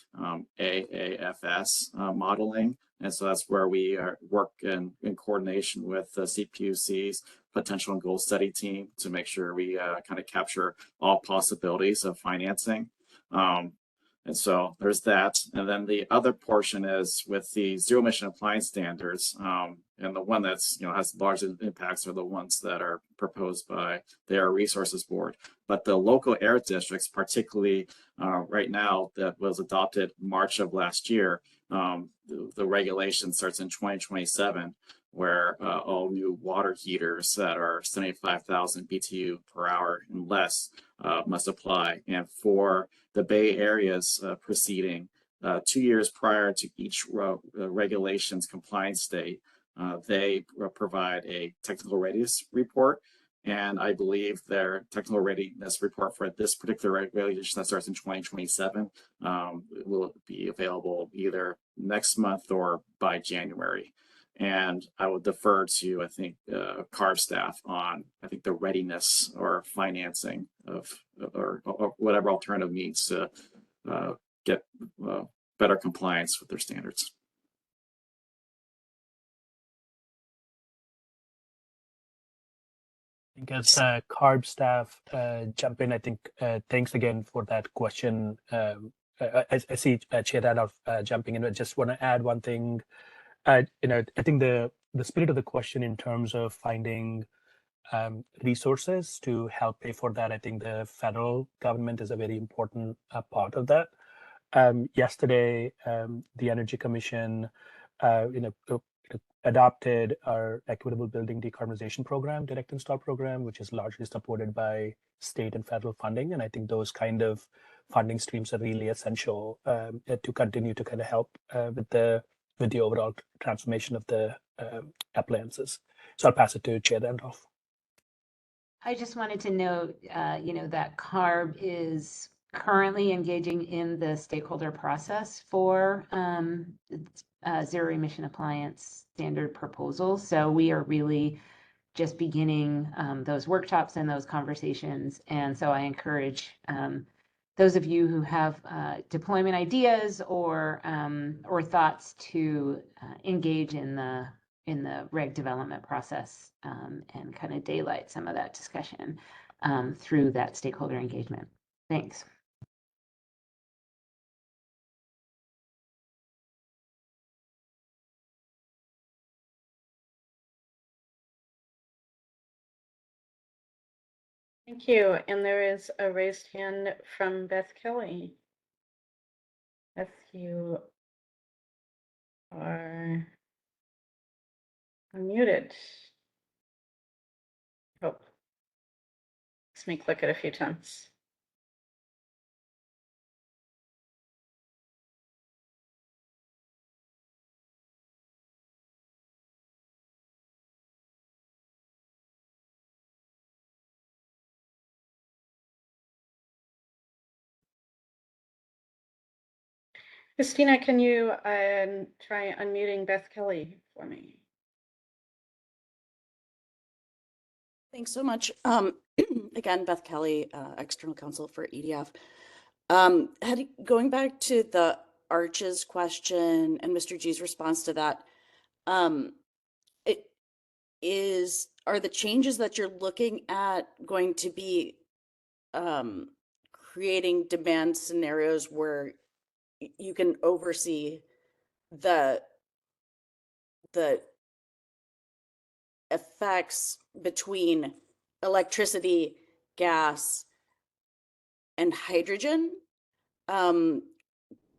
AAFS modeling. And so that's where we work in coordination with the CPUC's potential and goal study team to make sure we kind of capture all possibilities of financing. And so there's that. And then the other portion is with the zero emission appliance standards. And the one that's, has the largest impacts are the ones that are proposed by the Air Resources Board. But the local air districts, particularly right now, that was adopted March of last year, the regulation starts in 2027, where all new water heaters that are 75,000 BTU per hour and less must apply. And for the Bay Area's proceeding, 2 years prior to each regulations compliance state, they provide a technical readiness report. And I believe their technical readiness report for this particular regulation that starts in 2027 will be available either next month or by January. And I would defer to, I think, CARB staff on, I think, the readiness or financing of or whatever alternative means to get better compliance with their standards. I think as CARB staff jump in, I think thanks again for that question. I see Chair Randolph jumping in. I just want to add one thing. I think the spirit of the question in terms of finding resources to help pay for that, I think the federal government is a very important part of that. Yesterday, the Energy Commission, adopted our Equitable Building Decarbonization Program, Direct Install Program, which is largely supported by state and federal funding. And I think those kind of funding streams are really essential to continue to kind of help with the overall transformation of the appliances. So I'll pass it to Chair Randolph. I just wanted to note, that CARB is currently engaging in the stakeholder process for zero emission appliance standard proposals. So we are really just beginning those workshops and those conversations. And so I encourage those of you who have deployment ideas or thoughts to engage in the reg development process and kind of daylight some of that discussion through that stakeholder engagement. Thanks. Thank you. And there is a raised hand from Beth Kelly. Beth, you are unmuted. Oh, makes me click it a few times. Christina, can you try unmuting Beth Kelly for me? Thanks so much. Again, Beth Kelly, external counsel for EDF. Going back to the ARCH's question and Mr. G's response to that, are the changes that you're looking at going to be creating demand scenarios where you can oversee the effects between electricity, gas, and hydrogen?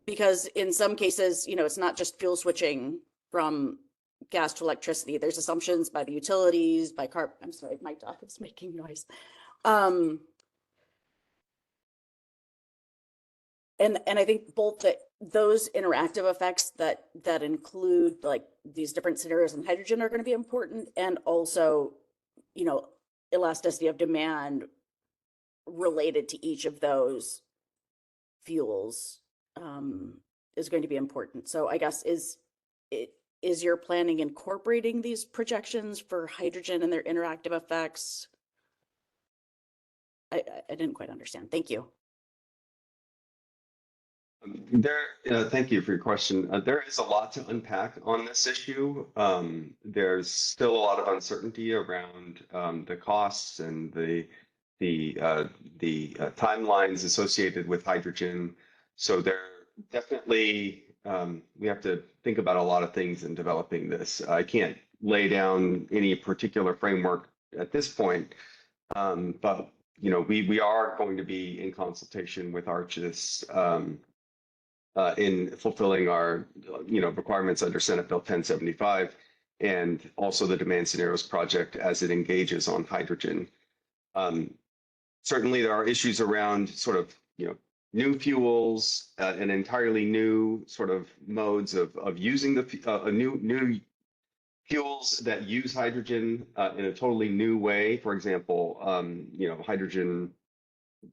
Because in some cases, it's not just fuel switching from gas to electricity. There's assumptions by the utilities, by CARB. I'm sorry, my dog is making noise. And I think both those interactive effects that include like these different scenarios in hydrogen are going to be important, and also, elasticity of demand related to each of those fuels is going to be important. So I guess is your planning incorporating these projections for hydrogen and their interactive effects? I didn't quite understand. Thank you. Thank you for your question. There is a lot to unpack on this issue. There's still a lot of uncertainty around the costs and the timelines associated with hydrogen. So there definitely we have to think about a lot of things in developing this. I can't lay down any particular framework at this point, but we are going to be in consultation with ARCHIS in fulfilling our requirements under Senate Bill 1075 and also the Demand Scenarios Project as it engages on hydrogen. Certainly there are issues around sort of new fuels and entirely new sort of modes of using the new fuels that use hydrogen in a totally new way. For example, hydrogen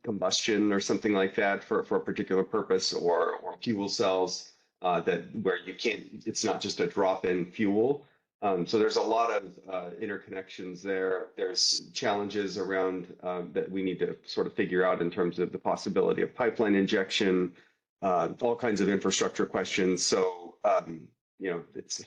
combustion or something like that for a particular purpose, or fuel cells where it's not just a drop-in fuel. So there's a lot of interconnections there. There's challenges around that we need to sort of figure out in terms of the possibility of pipeline injection, all kinds of infrastructure questions. So it's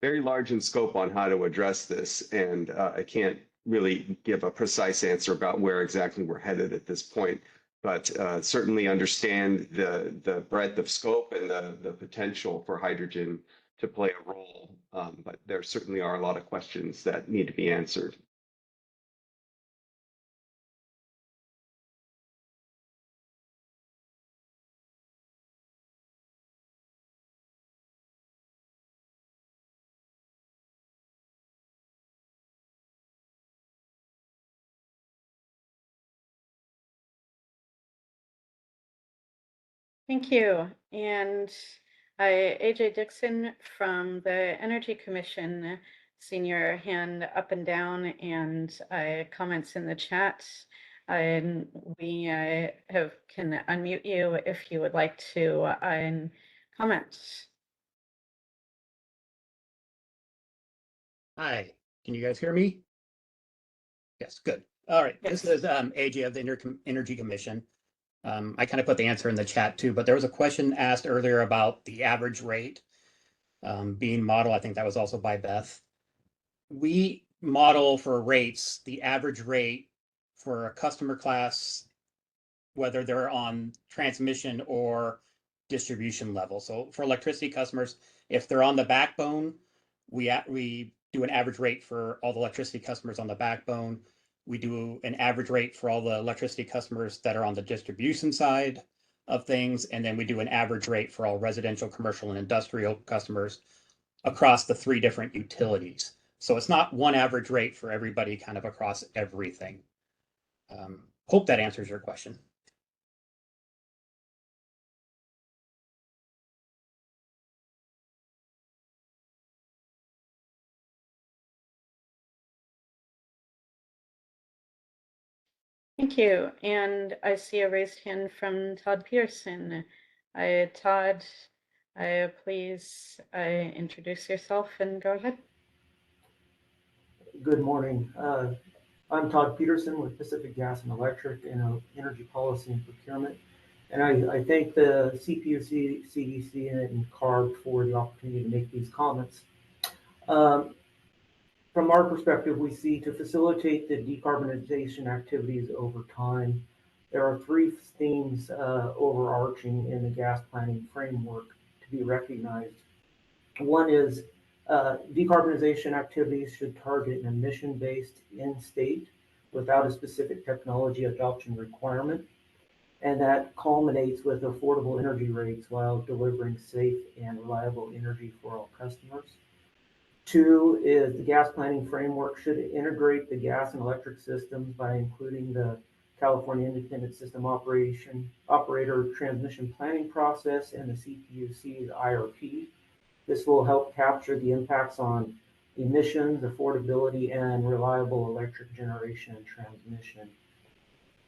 very large in scope on how to address this, and I can't really give a precise answer about where exactly we're headed at this point, but certainly understand the breadth of scope and the potential for hydrogen to play a role. But there certainly are a lot of questions that need to be answered. Thank you. And AJ Dixon from the Energy Commission, seen your hand up and down and comments in the chat. And we can unmute you if you would like to comment. Hi, can you guys hear me? Yes, good. All right, Yes. This is AJ of the Energy Commission. I kind of put the answer in the chat too, but there was a question asked earlier about the average rate being modeled. I think that was also by Beth. We model for rates, the average rate for a customer class, whether they're on transmission or distribution level. So for electricity customers, if they're on the backbone, we do an average rate for all the electricity customers on the backbone. We do an average rate for all the electricity customers that are on the distribution side of things. And then we do an average rate for all residential, commercial, and industrial customers across the 3 different utilities. So it's not one average rate for everybody kind of across everything. Hope that answers your question. Thank you. And I see a raised hand from Todd Pearson. Todd, please introduce yourself and go ahead. Good morning. I'm Todd Peterson with Pacific Gas and Electric in Energy Policy and Procurement. And I thank the CPUC, CEC, and CARB for the opportunity to make these comments. From our perspective, we see to facilitate the decarbonization activities over time, there are 3 themes overarching in the gas planning framework to be recognized. One is decarbonization activities should target an emission-based end state without a specific technology adoption requirement, and that culminates with affordable energy rates while delivering safe and reliable energy for all customers. 2 is the gas planning framework should integrate the gas and electric systems by including the California Independent System Operator transmission planning process and the CPUC's IRP. This will help capture the impacts on emissions, affordability, and reliable electric generation and transmission.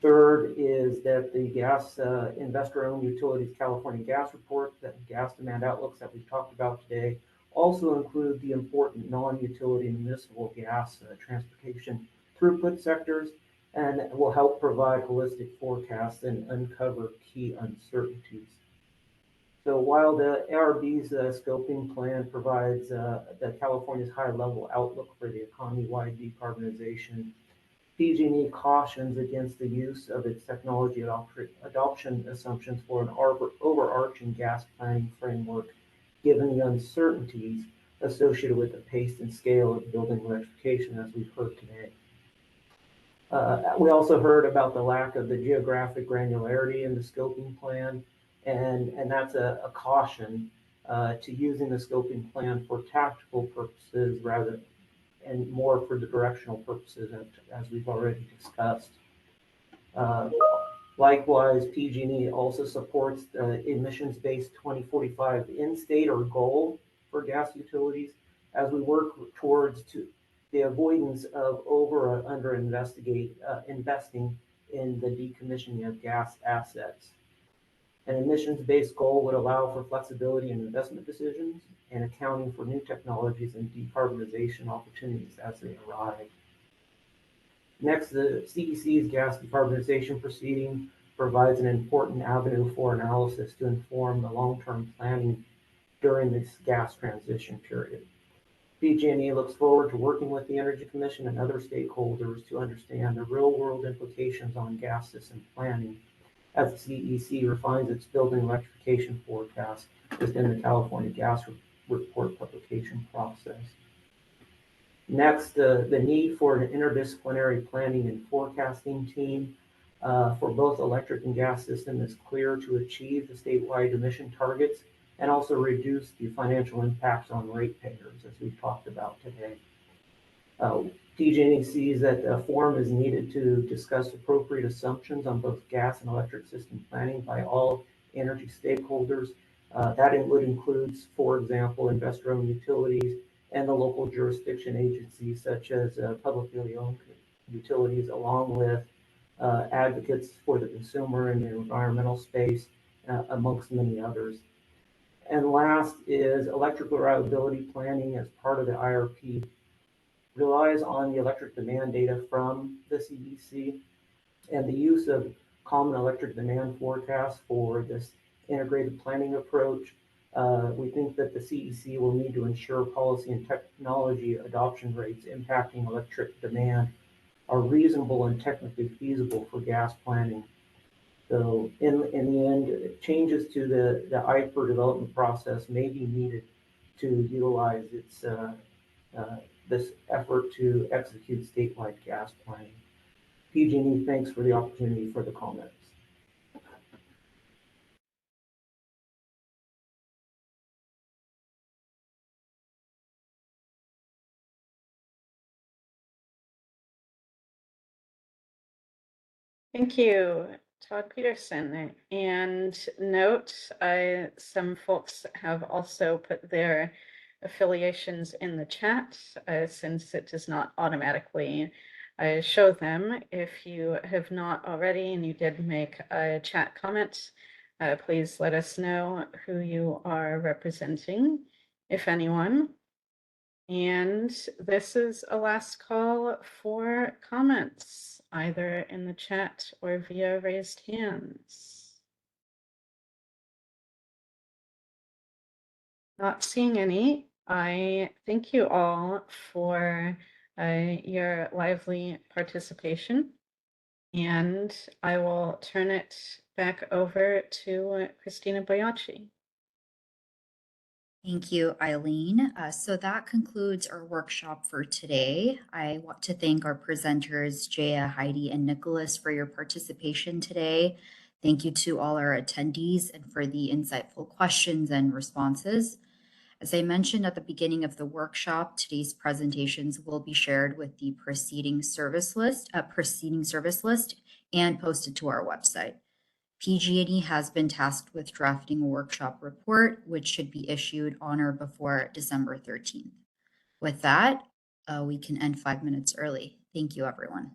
3rd is that the gas investor-owned utilities California gas report, that gas demand outlooks that we've talked about today, also include the important non-utility municipal gas transportation throughput sectors, and will help provide holistic forecasts and uncover key uncertainties. So while the ARB's scoping plan provides the California's high-level outlook for the economy-wide decarbonization, PG&E cautions against the use of its technology adoption assumptions for an overarching gas planning framework, given the uncertainties associated with the pace and scale of building electrification, as we've heard today. We also heard about the lack of the geographic granularity in the scoping plan, and that's a caution to using the scoping plan for tactical purposes rather and more for the directional purposes, as we've already discussed. Likewise, PG&E also supports the emissions-based 2045 in-state or goal for gas utilities as we work towards the avoidance of over or under investing in the decommissioning of gas assets. An emissions-based goal would allow for flexibility in investment decisions and accounting for new technologies and decarbonization opportunities as they arise. Next, the CEC's gas decarbonization proceeding provides an important avenue for analysis to inform the long-term planning during this gas transition period. PG&E looks forward to working with the Energy Commission and other stakeholders to understand the real-world implications on gas system planning as the CEC refines its building electrification forecast within the California Gas Report publication process. Next, the need for an interdisciplinary planning and forecasting team for both electric and gas system is clear to achieve the statewide emission targets and also reduce the financial impacts on ratepayers, as we've talked about today. PG&E sees that a forum is needed to discuss appropriate assumptions on both gas and electric system planning by all energy stakeholders. That would include, for example, investor-owned utilities and the local jurisdiction agencies, such as publicly owned utilities, along with advocates for the consumer and the environmental space, amongst many others. And last is electrical reliability planning as part of the IRP relies on the electric demand data from the CEC and the use of common electric demand forecasts for this integrated planning approach. We think that the CEC will need to ensure policy and technology adoption rates impacting electric demand are reasonable and technically feasible for gas planning. So in the end, changes to the IPER development process may be needed to utilize its this effort to execute statewide gas planning. PG&E thanks for the opportunity for the comments. Thank you, Todd Peterson. And note, some folks have also put their affiliations in the chat since it does not automatically show them. If you have not already and you did make a chat comment, please let us know who you are representing, if anyone. And this is a last call for comments, either in the chat or via raised hands. Not seeing any. I thank you all for your lively participation, and I will turn it back over to Christina Boyacci. Thank you, Eileen. So that concludes our workshop for today. I want to thank our presenters, Jaya, Heidi, and Nicholas, for your participation today. Thank you to all our attendees and for the insightful questions and responses. As I mentioned at the beginning of the workshop, today's presentations will be shared with the proceeding service list and posted to our website. PG&E has been tasked with drafting a workshop report, which should be issued on or before December 13th. With that, we can end 5 minutes early. Thank you, everyone.